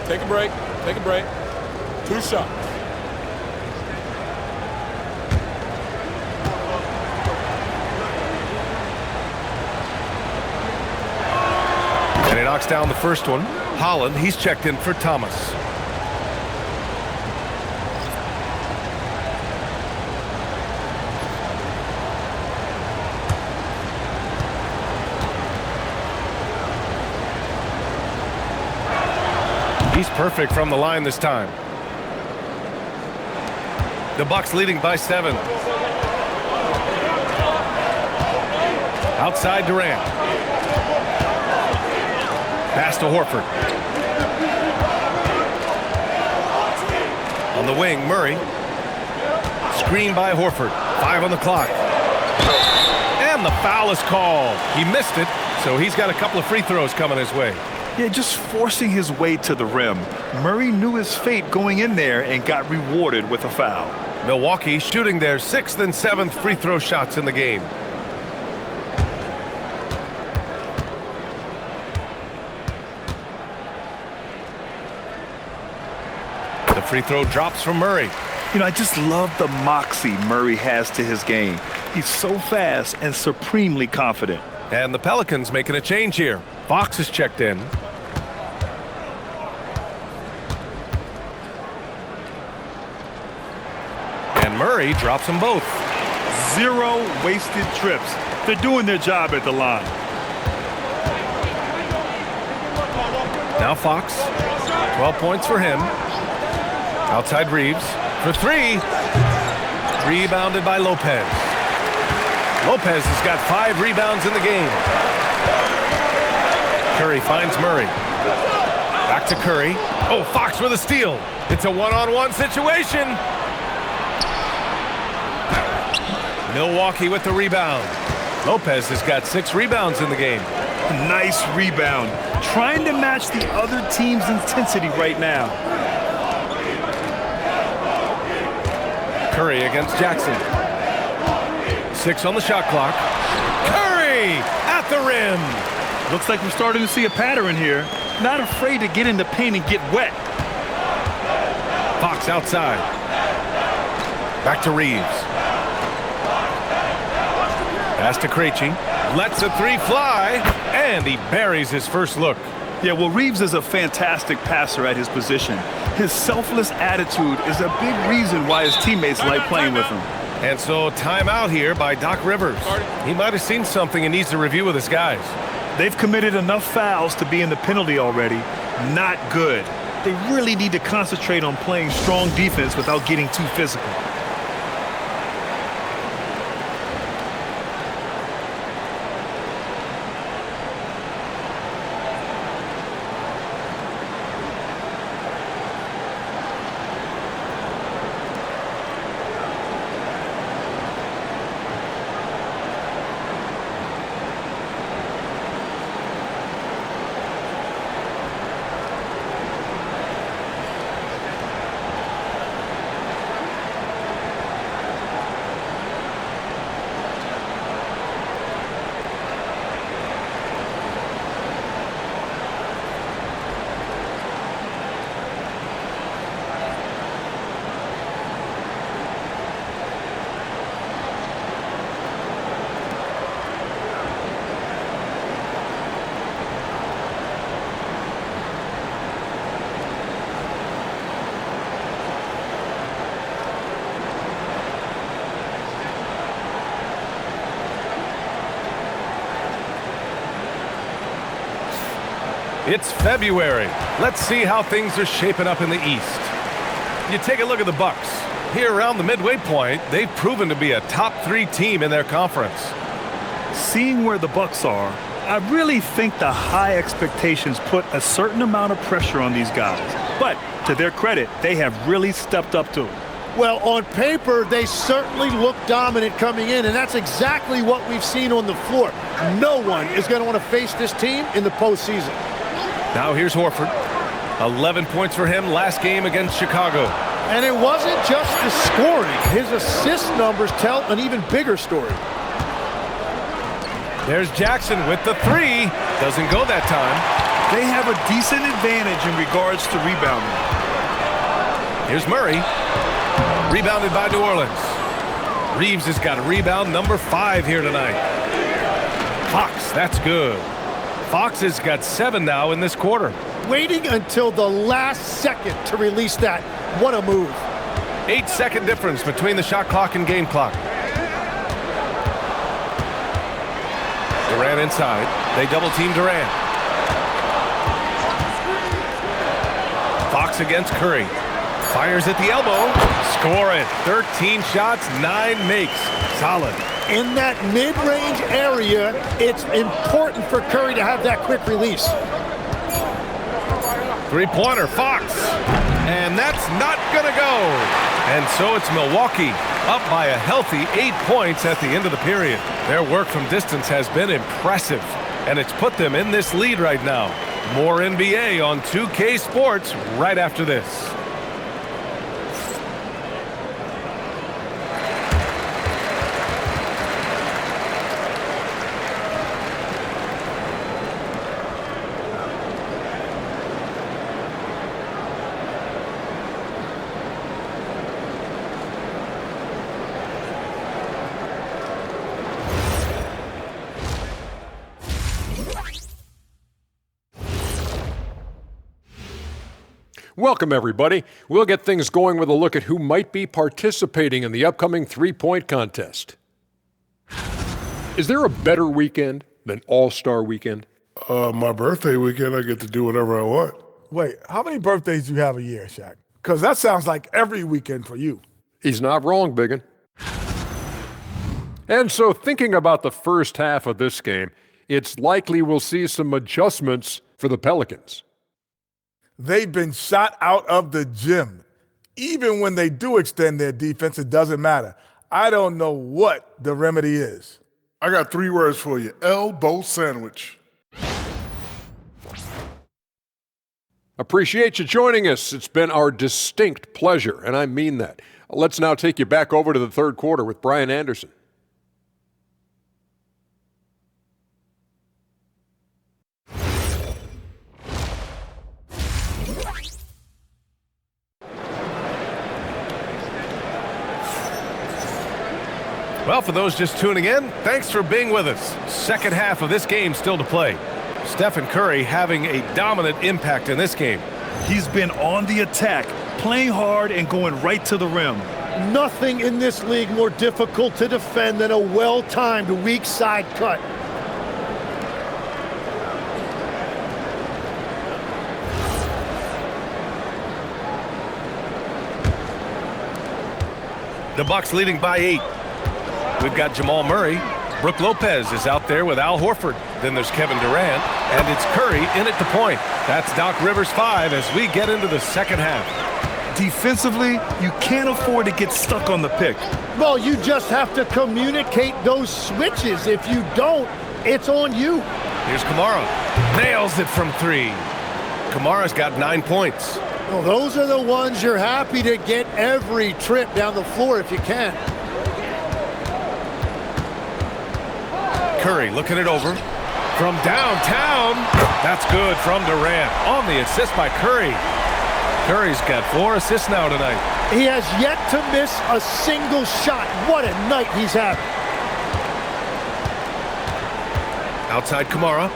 Take a break. Take a break. 2 shots. And he knocks down the first one. Holland, he's checked in for Thomas. He's perfect from the line this time. The Bucks leading by 7. Outside Durant. Pass to Horford. On the wing, Murray. Screen by Horford. 5 on the clock. And the foul is called. He missed it, so he's got a couple of free throws coming his way. Yeah, just forcing his way to the rim. Murray knew his fate going in there and got rewarded with a foul. Milwaukee shooting their 6th and 7th free throw shots in the game. The free throw drops from Murray. You know, I just love the moxie Murray has to his game. He's so fast and supremely confident. And the Pelicans making a change here. Fox is checked in. And Murray drops them both. 0 wasted trips. They're doing their job at the line. Now Fox. 12 points for him. Outside Reeves for 3. Rebounded by Lopez. Lopez has got 5 rebounds in the game. Curry finds Murray. Back to Curry. Oh, Fox with a steal. It's a one-on-one situation. Milwaukee with the rebound. Lopez has got 6 rebounds in the game. Nice rebound. Trying to match the other team's intensity right now. Curry against Jackson. 6 on the shot clock. Curry at the rim. Looks like we're starting to see a pattern here. Not afraid to get in the paint and get wet. Fox outside. Back to Reeves. Pass to Krejci. Lets a 3 fly. And he buries his first look. Yeah, well, Reeves is a fantastic passer at his position. His selfless attitude is a big reason why his teammates like playing with him. And so timeout here by Doc Rivers. He might have seen something and needs to review with his guys. They've committed enough fouls to be in the penalty already. Not good. They really need to concentrate on playing strong defense without getting too physical. It's February. Let's see how things are shaping up in the East. You take a look at the Bucks. Here around the midway point, they've proven to be a top 3 team in their conference. Seeing where the Bucks are, I really think the high expectations put a certain amount of pressure on these guys. But to their credit, they have really stepped up to it. Well, on paper, they certainly look dominant coming in, and that's exactly what we've seen on the floor. No one is going to want to face this team in the postseason. Now here's Horford. 11 points for him last game against Chicago. And it wasn't just the scoring. His assist numbers tell an even bigger story. There's Jackson with the 3. Doesn't go that time. They have a decent advantage in regards to rebounding. Here's Murray. Rebounded by New Orleans. Reeves has got a rebound number 5 here tonight. Fox, that's good. Fox has got 7 now in this quarter. Waiting until the last second to release that. What a move. 8-second difference between the shot clock and game clock. Durant inside. They double-team Durant. Fox against Curry. Fires at the elbow. Score it. 13 shots, 9 makes. Solid. In that mid-range area, it's important for Curry to have that quick release. Three-pointer, Fox. And that's not going to go. And so it's Milwaukee up by a healthy 8 points at the end of the period. Their work from distance has been impressive, and it's put them in this lead right now. More NBA on 2K Sports right after this. Welcome, everybody. We'll get things going with a look at who might be participating in the upcoming three-point contest. Is there a better weekend than All-Star Weekend? My birthday weekend, I get to do whatever I want. Wait, how many birthdays do you have a year, Shaq? Because that sounds like every weekend for you. He's not wrong, Biggin. And so thinking about the first half of this game, it's likely we'll see some adjustments for the Pelicans. They've been shot out of the gym. Even when they do extend their defense, it doesn't matter. I don't know what the remedy is. I got 3 words for you. Elbow sandwich. Appreciate you joining us. It's been our distinct pleasure, and I mean that. Let's now take you back over to the third quarter with Brian Anderson. Well, for those just tuning in, thanks for being with us. Second half of this game still to play. Stephen Curry having a dominant impact in this game. He's been on the attack, playing hard and going right to the rim. Nothing in this league more difficult to defend than a well-timed weak side cut. The Bucks leading by 8. We've got Jamal Murray. Brook Lopez is out there with Al Horford. Then there's Kevin Durant, and it's Curry in at the point. That's Doc Rivers 5 as we get into the second half. Defensively, you can't afford to get stuck on the pick. Well, you just have to communicate those switches. If you don't, it's on you. Here's Kamara. Nails it from 3. Kamara's got 9 points. Well, those are the ones you're happy to get every trip down the floor if you can. Curry looking it over from downtown. That's good from Durant on the assist by Curry. Curry's got 4 assists now tonight. He has yet to miss a single shot. What a night he's having. Outside Kamara.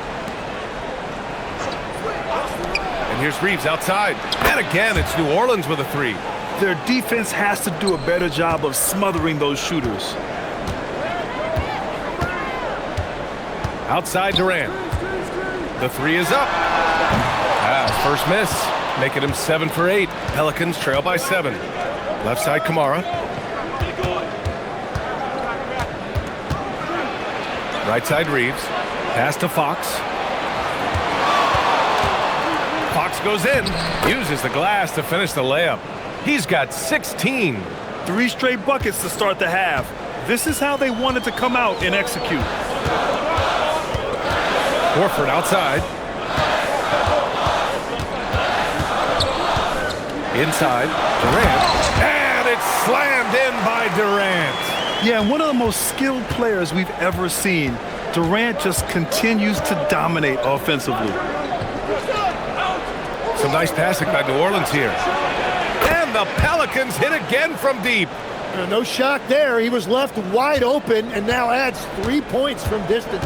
And here's Reeves outside. And again, it's New Orleans with a 3. Their defense has to do a better job of smothering those shooters. Outside Durant. The 3 is up. First miss, making him 7 for 8. Pelicans trail by 7. Left side, Kamara. Right side, Reeves. Pass to Fox. Fox goes in, uses the glass to finish the layup. He's got 16. 3 straight buckets to start the half. This is how they wanted to come out and execute. Horford outside. Inside, Durant. And it's slammed in by Durant. Yeah, one of the most skilled players we've ever seen. Durant just continues to dominate offensively. Some nice passing by New Orleans here. And the Pelicans hit again from deep. No shock there. He was left wide open and now adds 3 points from distance.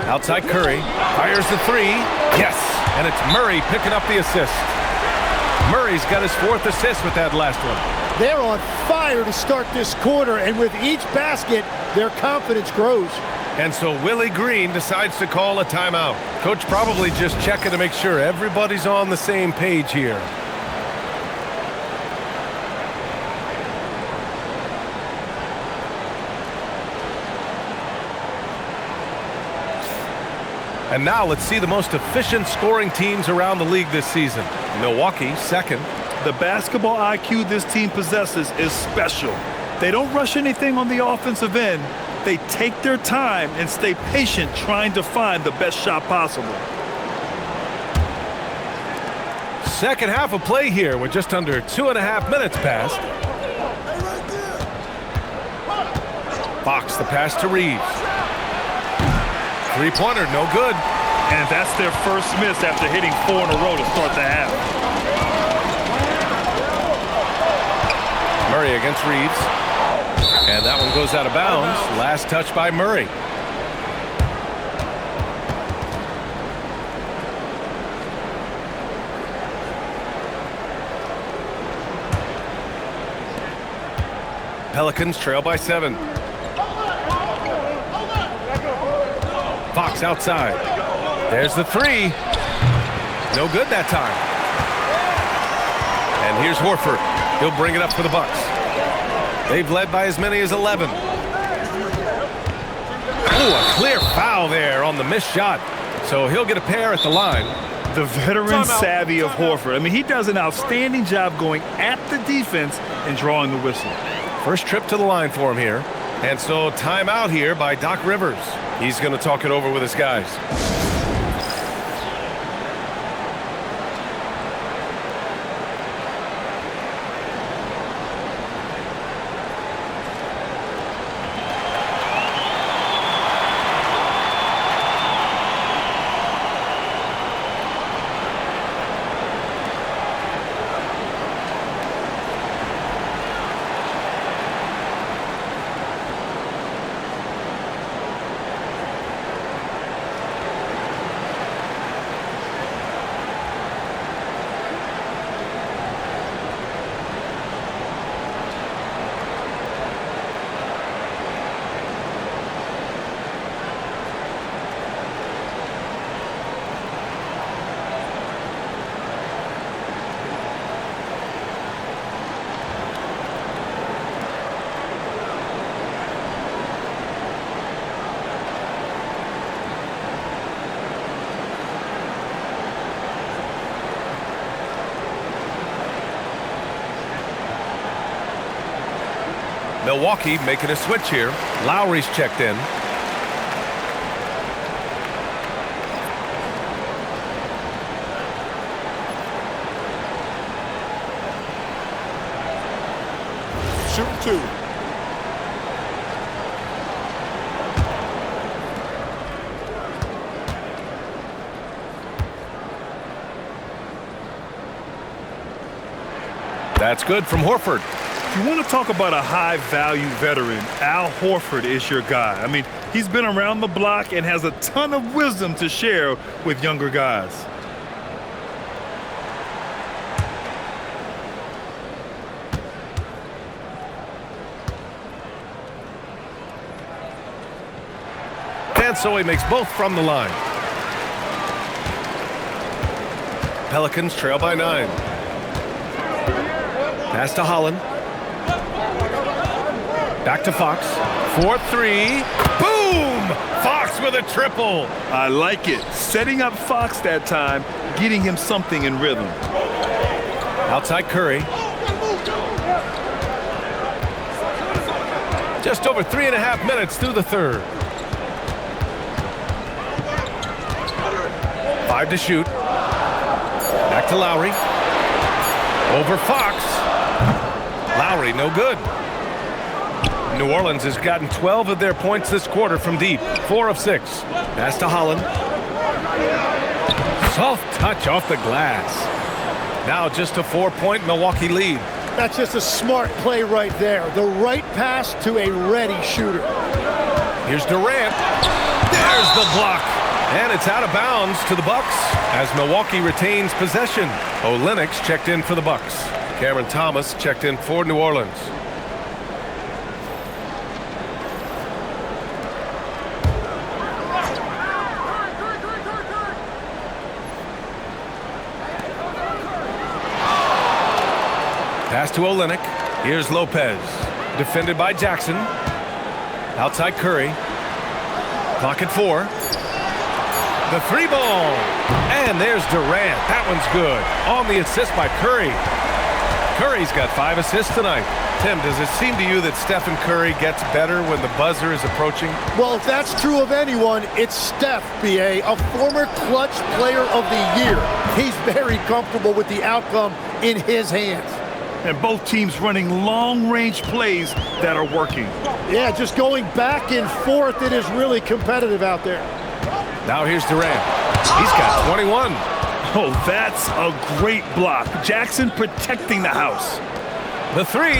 Outside Curry. Fires the 3. Yes. And it's Murray picking up the assist. Murray's got his 4th assist with that last one. They're on fire to start this quarter, and with each basket, their confidence grows. And so Willie Green decides to call a timeout. Coach probably just checking to make sure everybody's on the same page here. And now let's see the most efficient scoring teams around the league this season. Milwaukee, 2nd. The basketball IQ this team possesses is special. They don't rush anything on the offensive end. They take their time and stay patient trying to find the best shot possible. Second half of play here with just under 2.5 minutes passed. Fox the pass to Reeves. 3-pointer, no good. And that's their first miss after hitting 4 in a row to start the half. Murray against Reeves. And that one goes out of bounds. Last touch by Murray. Pelicans trail by 7. Fox outside. There's the 3. No good that time. And here's Horford. He'll bring it up for the Bucks. They've led by as many as 11. Oh, a clear foul there on the missed shot. So he'll get a pair at the line. The veteran savvy of Horford. I mean, he does an outstanding job going at the defense and drawing the whistle. First trip to the line for him here. And so timeout here by Doc Rivers. He's going to talk it over with his guys. Milwaukee making a switch here. Lowry's checked in. Shoot 2. That's good from Horford. If you want to talk about a high-value veteran, Al Horford is your guy. I mean, he's been around the block and has a ton of wisdom to share with younger guys. And so he makes both from the line. Pelicans trail by 9. Pass to Holland. Back to Fox. 4-3. Boom! Fox with a triple. I like it. Setting up Fox that time, getting him something in rhythm. Outside Curry. Just over 3.5 minutes through the third. 5 to shoot. Back to Lowry. Over Fox. Lowry, no good. New Orleans has gotten 12 of their points this quarter from deep. 4 of 6. Pass to Holland. Soft touch off the glass. Now just a 4-point Milwaukee lead. That's just a smart play right there. The right pass to a ready shooter. Here's Durant. There's the block. And it's out of bounds to the Bucks as Milwaukee retains possession. Olynyk checked in for the Bucks. Cameron Thomas checked in for New Orleans. Pass to Olynyk. Here's Lopez. Defended by Jackson. Outside Curry. Clock at 4. The 3 ball. And there's Durant. That one's good. On the assist by Curry. Curry's got 5 assists tonight. Tim, does it seem to you that Stephen Curry gets better when the buzzer is approaching? Well, if that's true of anyone, it's Steph, B.A., a former clutch player of the year. He's very comfortable with the outcome in his hands. And both teams running long-range plays that are working. Yeah, just going back and forth. It is really competitive out there. Now here's Durant. He's got 21. Oh, that's a great block. Jackson protecting the house. The 3.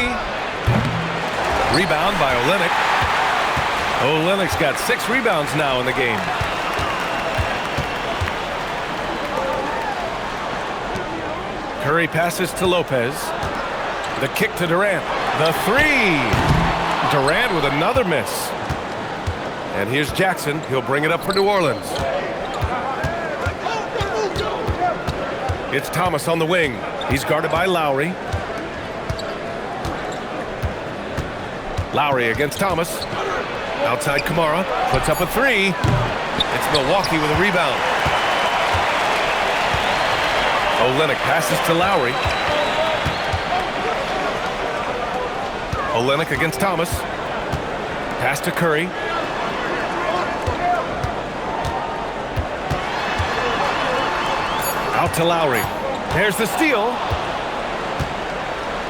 Rebound by Olynyk. Olynyk's got 6 rebounds now in the game. Curry passes to Lopez. The kick to Durant. The 3. Durant with another miss. And here's Jackson. He'll bring it up for New Orleans. It's Thomas on the wing. He's guarded by Lowry. Lowry against Thomas. Outside Kamara. Puts up a 3. It's Milwaukee with a rebound. Olynyk passes to Lowry. Olynyk against Thomas. Pass to Curry. Out to Lowry. There's the steal.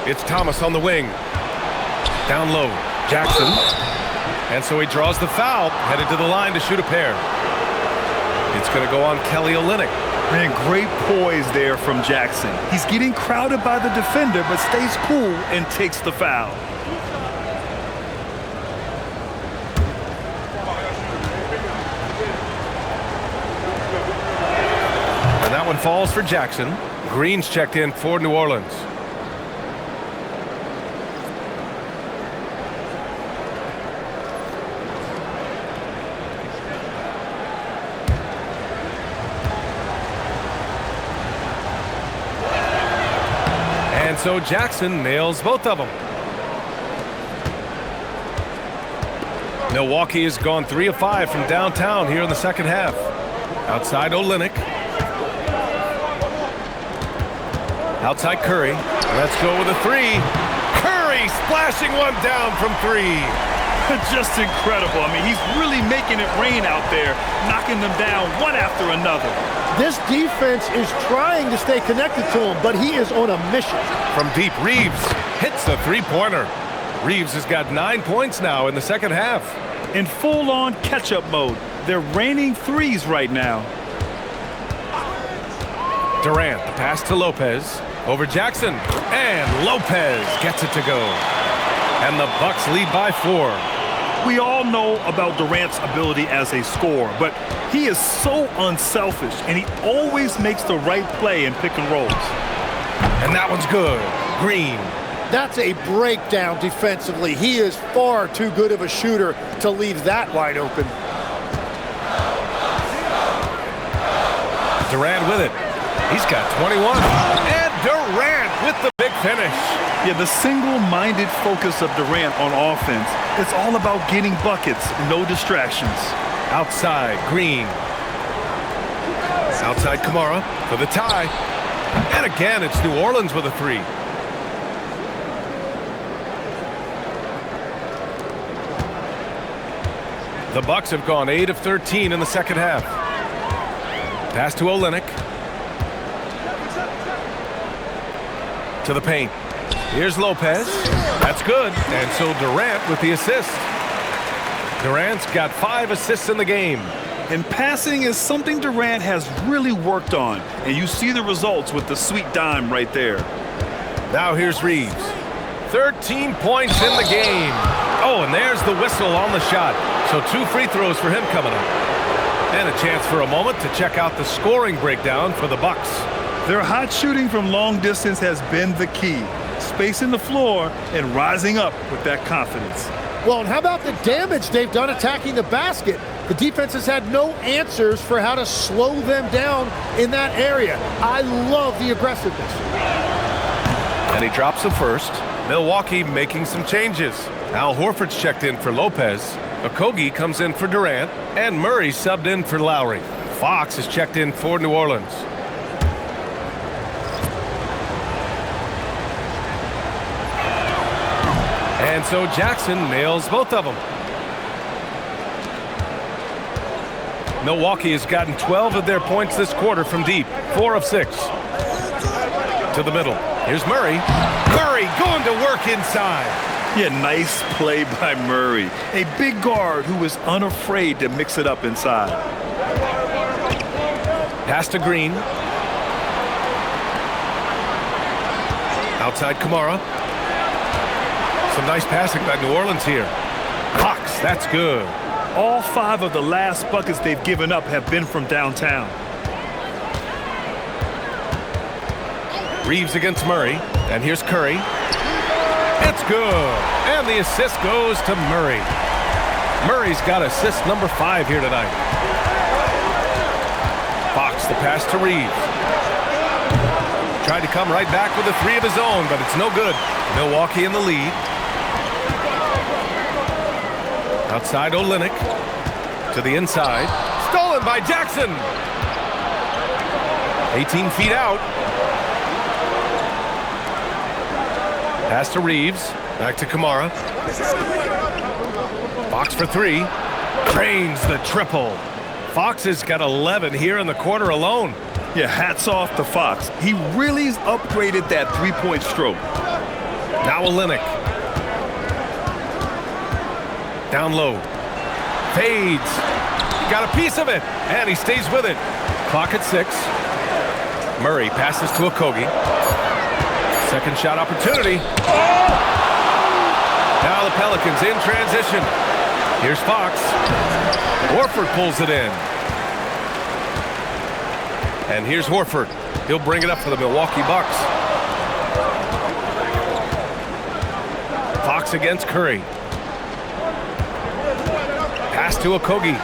It's Thomas on the wing. Down low. Jackson. And so he draws the foul. Headed to the line to shoot a pair. It's going to go on Kelly Olynyk. Man, great poise there from Jackson. He's getting crowded by the defender, but stays cool and takes the foul. And that one falls for Jackson. Green's checked in for New Orleans. And so Jackson nails both of them. Milwaukee has gone 3 of 5 from downtown here in the second half. Outside Olynyk. Outside Curry. Let's go with a 3. Curry splashing one down from 3. Just incredible. I mean, he's really making it rain out there, knocking them down one after another. This defense is trying to stay connected to him, but he is on a mission. From deep, Reeves hits the 3-pointer. Reeves has got 9 points now in the second half. In full-on catch-up mode. They're raining threes right now. Durant, the pass to Lopez. Over Jackson. And Lopez gets it to go. And the Bucks lead by 4. We all know about Durant's ability as a scorer, but he is so unselfish, and he always makes the right play in pick and rolls. And that one's good. Green. That's a breakdown defensively. He is far too good of a shooter to leave that wide open. Durant with it. He's got 21. And Durant with the big finish. Yeah, the single-minded focus of Durant on offense, it's all about getting buckets, no distractions. Outside, Green. Outside, Kamara for the tie. And again, it's New Orleans with a three. The Bucks have gone 8 of 13 in the second half. Pass to Olynyk. To the paint. Here's Lopez. That's good. And so Durant with the assist. Durant's got 5 assists in the game. And passing is something Durant has really worked on. And you see the results with the sweet dime right there. Now here's Reeves. 13 points in the game. Oh, and there's the whistle on the shot. So 2 free throws for him coming up. And a chance for a moment to check out the scoring breakdown for the Bucks. Their hot shooting from long distance has been the key. Spacing the floor and rising up with that confidence. Well, and how about the damage they've done attacking the basket? The defense has had no answers for how to slow them down in that area. I love the aggressiveness. And he drops the first. Milwaukee making some changes. Al Horford's checked in for Lopez. Okogie comes in for Durant. And Murray subbed in for Lowry. Fox is checked in for New Orleans. And so Jackson nails both of them. Milwaukee has gotten 12 of their points this quarter from deep. 4 of 6. To the middle. Here's Murray. Murray going to work inside. Yeah, nice play by Murray. A big guard who is unafraid to mix it up inside. Pass to Green. Outside Kamara. Some nice passing by New Orleans here. Fox, that's good. All 5 of the last buckets they've given up have been from downtown. Reeves against Murray. And here's Curry. It's good. And the assist goes to Murray. Murray's got assist number 5 here tonight. Fox, the pass to Reeves. Tried to come right back with a 3 of his own, but it's no good. Milwaukee in the lead. Outside Olynyk. To the inside. Stolen by Jackson. 18 feet out. Pass to Reeves. Back to Kamara. Fox for 3. Drains the triple. Fox has got 11 here in the quarter alone. Yeah, hats off to Fox. He really's upgraded that three-point stroke. Now Olynyk. Down low. Fades. Got a piece of it. And he stays with it. Clock at 6. Murray passes to Okogie. Second shot opportunity. Now the Pelicans in transition. Here's Fox. Horford pulls it in. And here's Horford. He'll bring it up for the Milwaukee Bucks. Fox against Curry. Pass to Okogie.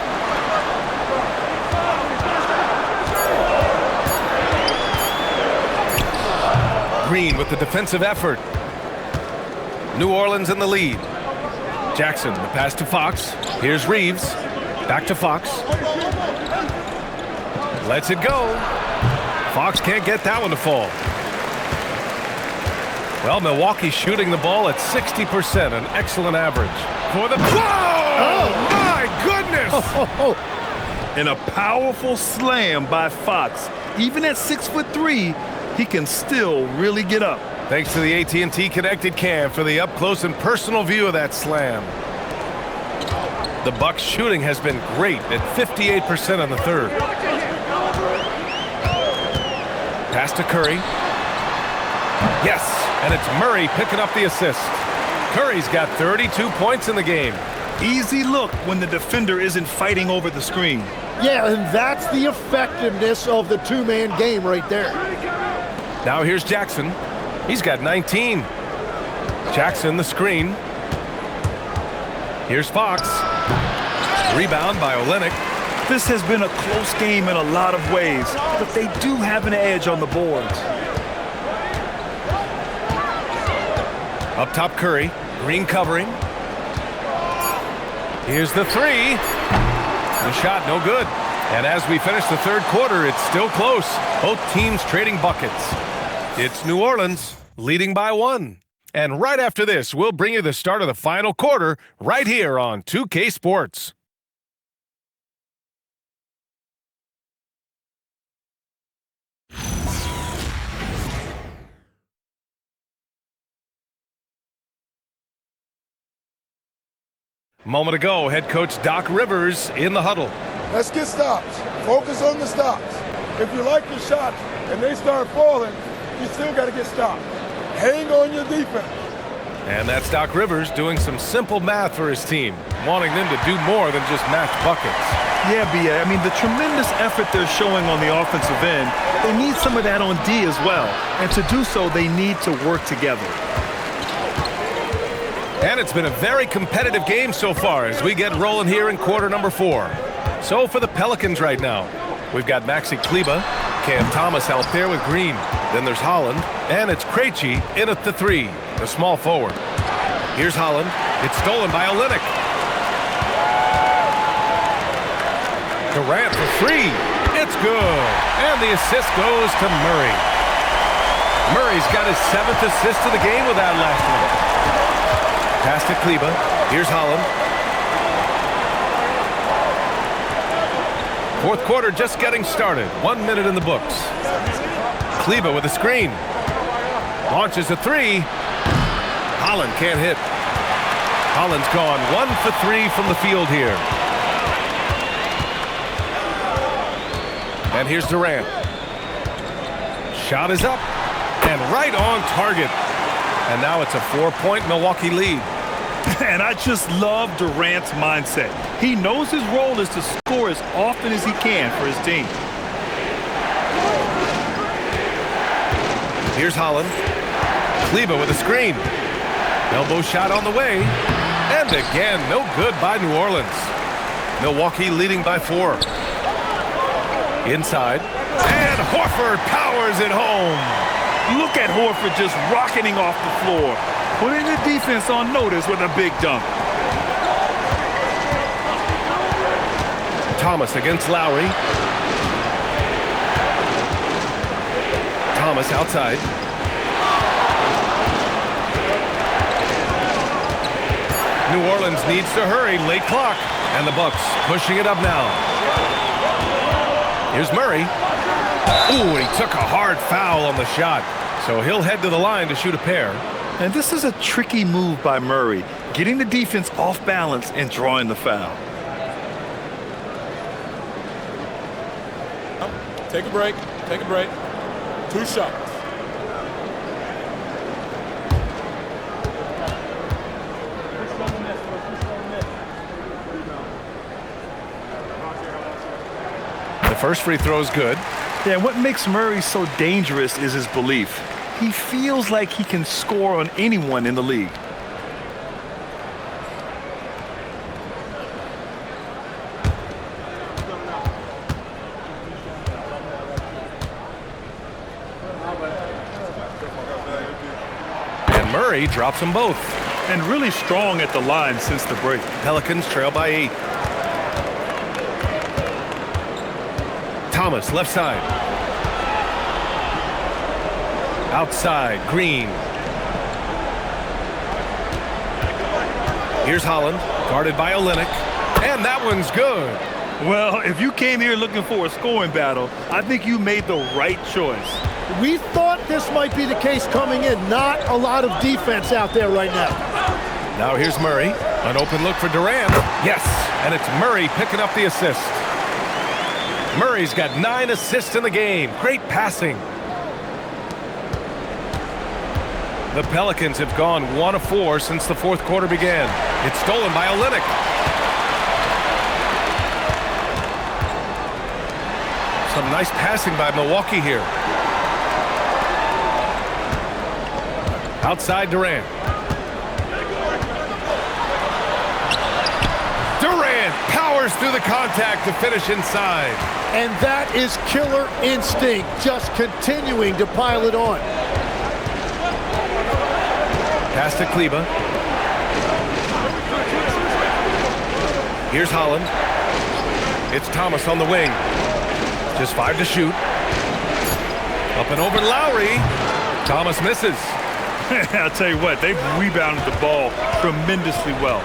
Green with the defensive effort. New Orleans in the lead. Jackson, the pass to Fox. Here's Reeves. Back to Fox. Lets it go. Fox can't get that one to fall. Well, Milwaukee shooting the ball at 60%, an excellent average. For the... Whoa! Oh, my goodness! And a powerful slam by Fox. Even at 6'3", he can still really get up. Thanks to the AT&T Connected Cam for the up-close and personal view of that slam. The Bucks shooting has been great at 58% in the third. Pass to Curry. Yes, and it's Murray picking up the assist. Curry's got 32 points in the game. Easy look when the defender isn't fighting over the screen. Yeah, and that's the effectiveness of the two-man game right there. Now here's Jackson. He's got 19. Jackson the screen. Here's Fox. Rebound by Olynyk. This has been a close game in a lot of ways, but they do have an edge on the boards. Up top, Curry. Green covering. Here's the three. The shot, no good. And as we finish the third quarter, it's still close. Both teams trading buckets. It's New Orleans leading by 1. And right after this, we'll bring you the start of the final quarter right here on 2K Sports. Moment ago, head coach Doc Rivers in the huddle. Let's get stops. Focus on the stops. If you like your shots and they start falling, you still got to get stopped. Hang on your defense. And that's Doc Rivers doing some simple math for his team, wanting them to do more than just match buckets. Yeah, B.A. I mean, the tremendous effort they're showing on the offensive end, they need some of that on D as well. And to do so, they need to work together. And it's been a very competitive game so far as we get rolling here in quarter number 4. So for the Pelicans right now, we've got Maxi Kleber, Cam Thomas out there with Green. Then there's Holland, and it's Krejci in at the 3, the small forward. Here's Holland. It's stolen by Olynyk. Durant for 3. It's good. And the assist goes to Murray. Murray's got his 7th assist of the game with that last one. Pass to Kleber. Here's Holland. Fourth quarter just getting started. 1 minute in the books. Kleber with a screen. Launches a 3. Holland can't hit. Holland's gone 1 for 3 from the field here. And here's Durant. Shot is up and right on target. And now it's a 4-point Milwaukee lead. And I just love Durant's mindset. He knows his role is to score as often as he can for his team. Here's Holland. Kleber with a screen. Elbow shot on the way. And again, no good by New Orleans. Milwaukee leading by 4. Inside. And Horford powers it home. Look at Horford just rocketing off the floor, putting the defense on notice with a big dunk. Thomas against Lowry. Thomas outside. New Orleans needs to hurry, late clock. And the Bucks pushing it up now. Here's Murray. Ooh, he took a hard foul on the shot. So he'll head to the line to shoot a pair. And this is a tricky move by Murray, getting the defense off balance and drawing the foul. Take a break. Take a break. 2 shots. The first free throw is good. Yeah, what makes Murray so dangerous is his belief. He feels like he can score on anyone in the league. And Murray drops them both. And really strong at the line since the break. Pelicans trail by 8. Thomas, left side. Outside, Green. Here's Holland, guarded by Olynyk. And that one's good. Well, if you came here looking for a scoring battle, I think you made the right choice. We thought this might be the case coming in. Not a lot of defense out there right now. Now here's Murray. An open look for Durant. Yes, and it's Murray picking up the assist. Murray's got 9 assists in the game. Great passing. The Pelicans have gone 1 of 4 since the fourth quarter began. It's stolen by Olynyk. Some nice passing by Milwaukee here. Outside Durant. Durant Powers through the contact to finish inside. And that is killer instinct, just continuing to pile it on. Pass to Kleba. Here's Holland. It's Thomas on the wing. Just 5 to shoot. Up and over Lowry. Thomas misses. I'll tell you what, they've rebounded the ball tremendously well.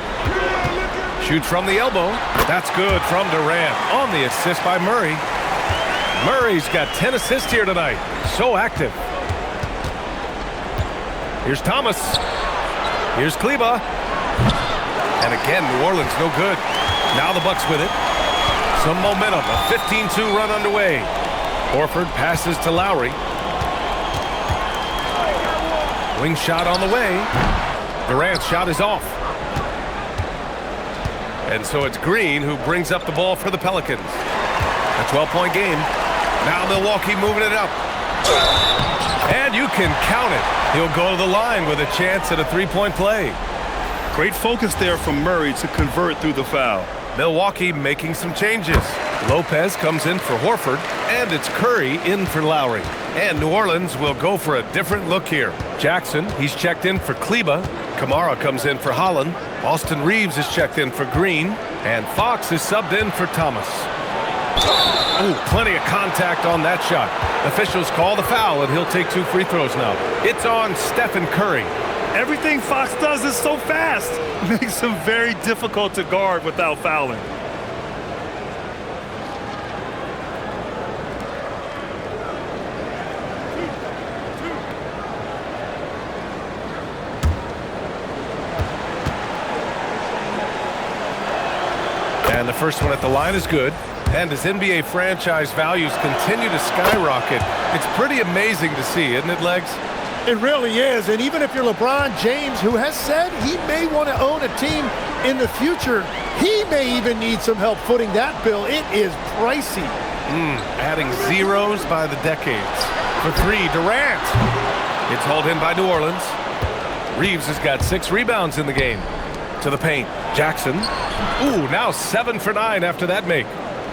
Shoots from the elbow. That's good from Durant on the assist by Murray. Murray's got 10 assists here tonight. So active. Here's Thomas. Here's Kleba. And again, New Orleans no good. Now the Bucks with it. Some momentum. A 15-2 run underway. Horford passes to Lowry. Wing shot on the way. Durant's shot is off. And so it's Green who brings up the ball for the Pelicans. A 12-point game. Now Milwaukee moving it up. And you can count it. He'll go to the line with a chance at a three-point play. Great focus there from Murray to convert through the foul. Milwaukee making some changes. Lopez comes in for Horford, and it's Curry in for Lowry. And New Orleans will go for a different look here. Jackson, he's checked in for Kleba. Kamara comes in for Holland. Austin Reeves is checked in for Green. And Fox is subbed in for Thomas. Ooh, plenty of contact on that shot. Officials call the foul, and he'll take 2 free throws now. It's on Stephen Curry. Everything Fox does is so fast. Makes him very difficult to guard without fouling. And the first one at the line is good. And as NBA franchise values continue to skyrocket, it's pretty amazing to see, isn't it, Legs? It really is, and even if you're LeBron James, who has said he may want to own a team in the future, he may even need some help footing that bill. It is pricey. Adding zeros by the decades. For 3, Durant. It's hauled in by New Orleans. Reeves has got 6 rebounds in the game. To the paint, Jackson. Ooh, now 7 for 9 after that make.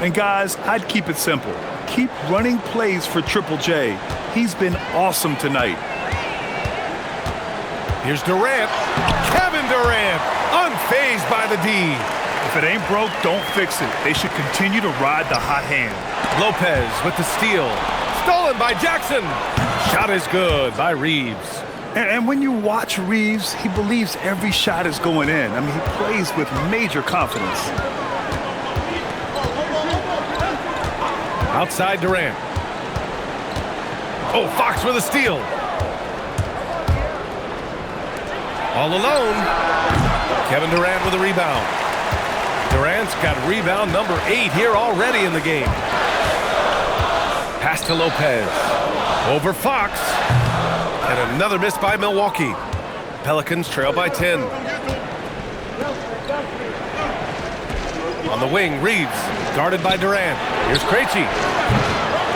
And guys, I'd keep it simple. Keep running plays for Triple J. He's been awesome tonight. Here's Durant. Kevin Durant, unfazed by the D. If it ain't broke, don't fix it. They should continue to ride the hot hand. Lopez with the steal. Stolen by Jackson. Shot is good by Reeves. And when you watch Reeves, he believes every shot is going in. I mean, he plays with major confidence. Outside Durant. Oh, Fox with a steal. All alone. Kevin Durant with a rebound. Durant's got rebound number 8 here already in the game. Pass to Lopez. Over Fox. And another miss by Milwaukee. Pelicans trail by 10. On the wing, Reeves, guarded by Durant. Here's Krejci.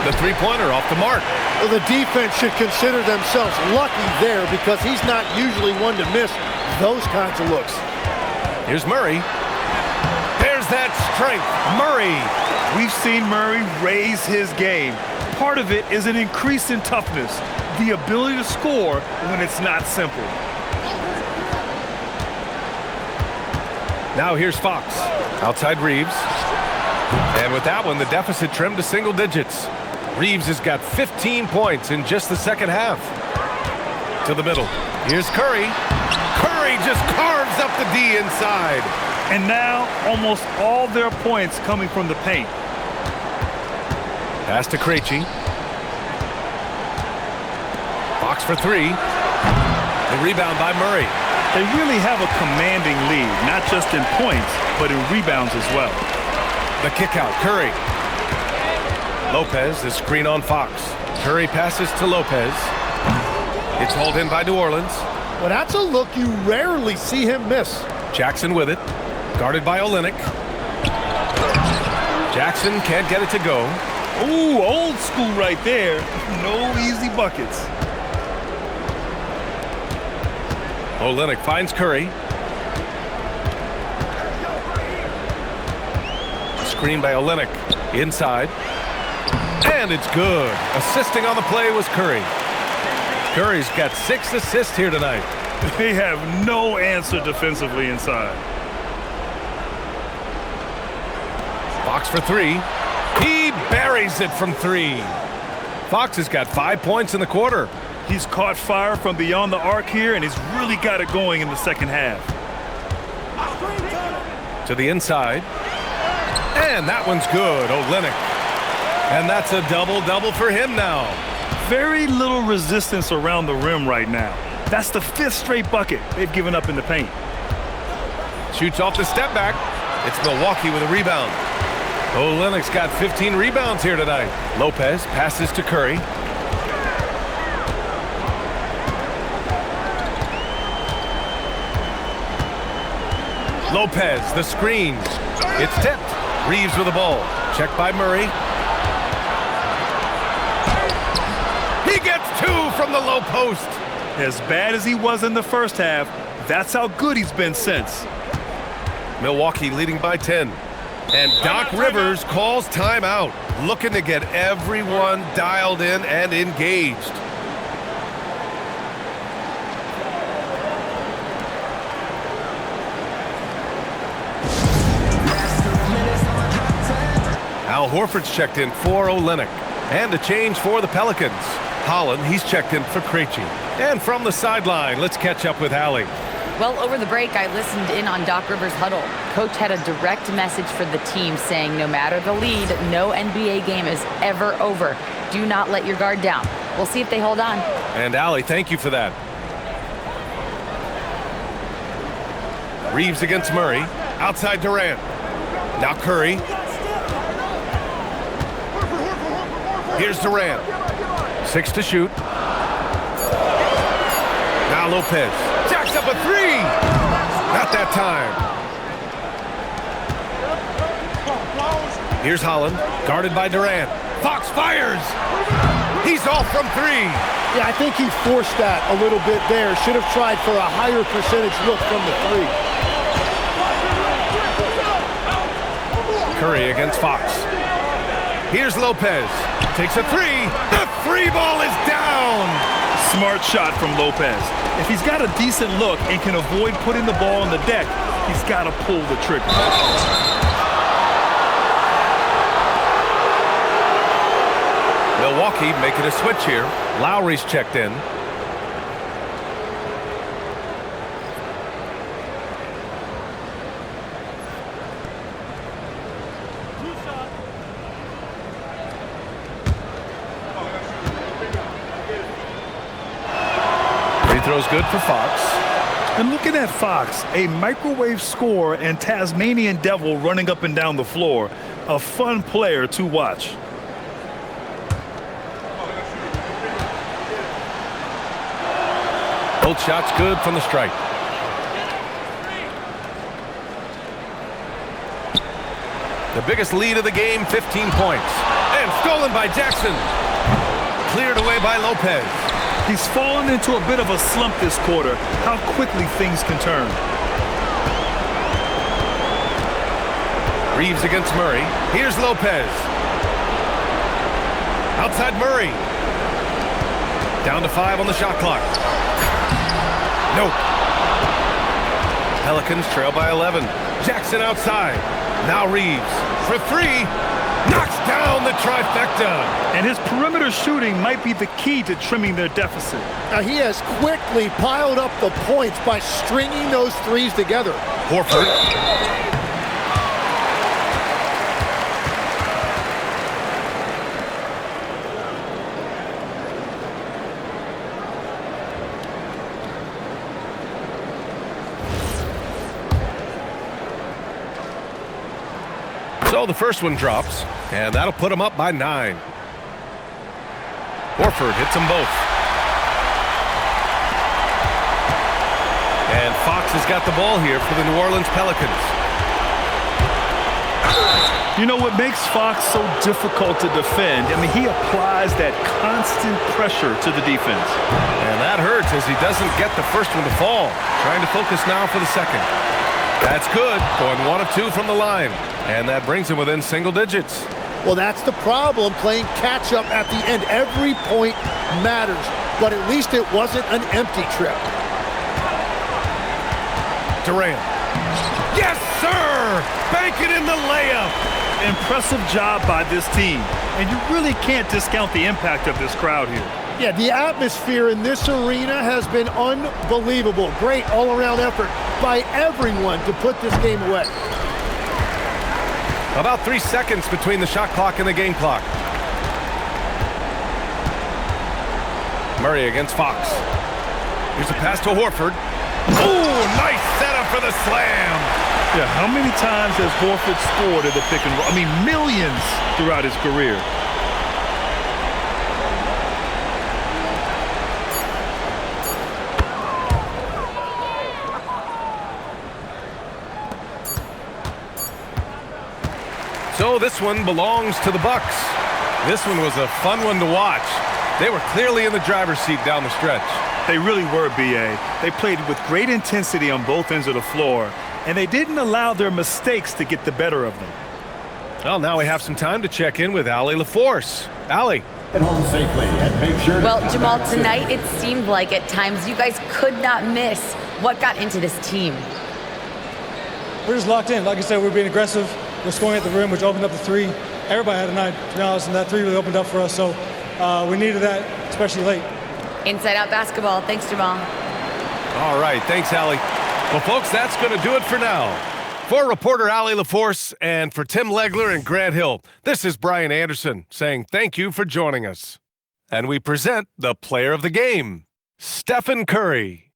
The three-pointer off the mark. Well, the defense should consider themselves lucky there because he's not usually one to miss those kinds of looks. Here's Murray. There's that strength. Murray. We've seen Murray raise his game. Part of it is an increase in toughness, the ability to score when it's not simple. Now here's Fox. Outside Reeves. And with that one, the deficit trimmed to single digits. Reeves has got 15 points in just the second half. To the middle. Here's Curry. Curry just carves up the D inside. And now almost all their points coming from the paint. Pass to Krejci. Fox for 3. The rebound by Murray. They really have a commanding lead, not just in points, but in rebounds as well. The kick out, Curry. Lopez, the screen on Fox. Curry passes to Lopez. It's hauled in by New Orleans. Well, that's a look you rarely see him miss. Jackson with it. Guarded by Olynyk. Jackson can't get it to go. Ooh, old school right there. No easy buckets. Olynyk finds Curry. screen by Olynyk. Inside. And it's good. Assisting on the play was Curry. Curry's got 6 assists here tonight. They have no answer defensively inside. Fox for 3. He buries it from 3. Fox has got 5 points in the quarter. He's caught fire from beyond the arc here, and he's really got it going in the second half. To the inside. And that one's good. Olynyk. And that's a double-double for him now. Very little resistance around the rim right now. That's the 5th straight bucket they've given up in the paint. Shoots off the step back. It's Milwaukee with a rebound. Olynyk's got 15 rebounds here tonight. Lopez passes to Curry. Lopez, the screen. It's tipped. Reeves with the ball. Checked by Murray. He gets 2 from the low post. As bad as he was in the first half, that's how good he's been since. Milwaukee leading by 10. And Doc Rivers calls timeout, looking to get everyone dialed in and engaged. Al Horford's checked in for Olynyk. And a change for the Pelicans. Holland, he's checked in for Krejci. And from the sideline, let's catch up with Hallie. Well, over the break, I listened in on Doc Rivers' huddle. Coach had a direct message for the team saying no matter the lead, no NBA game is ever over. Do not let your guard down. We'll see if they hold on. And Allie, thank you for that. Reeves against Murray. Outside Durant. Now Curry. Here's Durant. 6 to shoot. Now Lopez. Jacks up a 3. Not that time. Here's Holland. Guarded by Durant. Fox fires. He's off from 3. Yeah, I think he forced that a little bit there. Should have tried for a higher percentage look from the 3. Curry against Fox. Here's Lopez. Takes a 3. The 3 ball is down. Smart shot from Lopez. If he's got a decent look and can avoid putting the ball on the deck, he's got to pull the trigger. Milwaukee making a switch here. Lowry's checked in. Free throw's good for Fox. And looking at Fox, a microwave scorer and Tasmanian devil running up and down the floor. A fun player to watch. Both shots good from the stripe. The biggest lead of the game, 15 points. And stolen by Jackson. Cleared away by Lopez. He's fallen into a bit of a slump this quarter. How quickly things can turn. Reeves against Murray. Here's Lopez. Outside Murray. Down to 5 on the shot clock. Nope. Pelicans trail by 11. Jackson outside. Now Reeves for 3. Knocks down the trifecta. And his perimeter shooting might be the key to trimming their deficit. Now he has quickly piled up the points by stringing those 3s together. Horford. So the first one drops, and that'll put them up by 9. Horford hits them both. And Fox has got the ball here for the New Orleans Pelicans. You know what makes Fox so difficult to defend? I mean, he applies that constant pressure to the defense. And that hurts as he doesn't get the first one to fall. Trying to focus now for the second. That's good. Going 1 of 2 from the line. And that brings him within single digits. Well, that's the problem, playing catch-up at the end. Every point matters, but at least it wasn't an empty trip. Durant. Yes, sir! Bank it in the layup. Impressive job by this team. And you really can't discount the impact of this crowd here. Yeah, the atmosphere in this arena has been unbelievable. Great all-around effort by everyone to put this game away. About 3 seconds between the shot clock and the game clock. Murray against Fox. Here's a pass to Horford. Ooh, nice setup for the slam. Yeah, how many times has Horford scored at the pick and roll? I mean, millions throughout his career. So this one belongs to the Bucks. This one was a fun one to watch. They were clearly in the driver's seat down the stretch. They really were, B.A. They played with great intensity on both ends of the floor, and they didn't allow their mistakes to get the better of them. Well, now we have some time to check in with Allie LaForce. Allie. Well, Jamal, tonight it seemed like at times you guys could not miss. What got into this team? We're just locked in. Like I said, we're being aggressive. We're scoring at the rim, which opened up the three. Everybody had a night, to be honest, and that three really opened up for us. So we needed that, especially late. Inside Out basketball. Thanks, Jamal. All right. Thanks, Allie. Well, folks, that's going to do it for now. For reporter Allie LaForce and for Tim Legler and Grant Hill, this is Brian Anderson saying thank you for joining us. And we present the player of the game, Stephen Curry.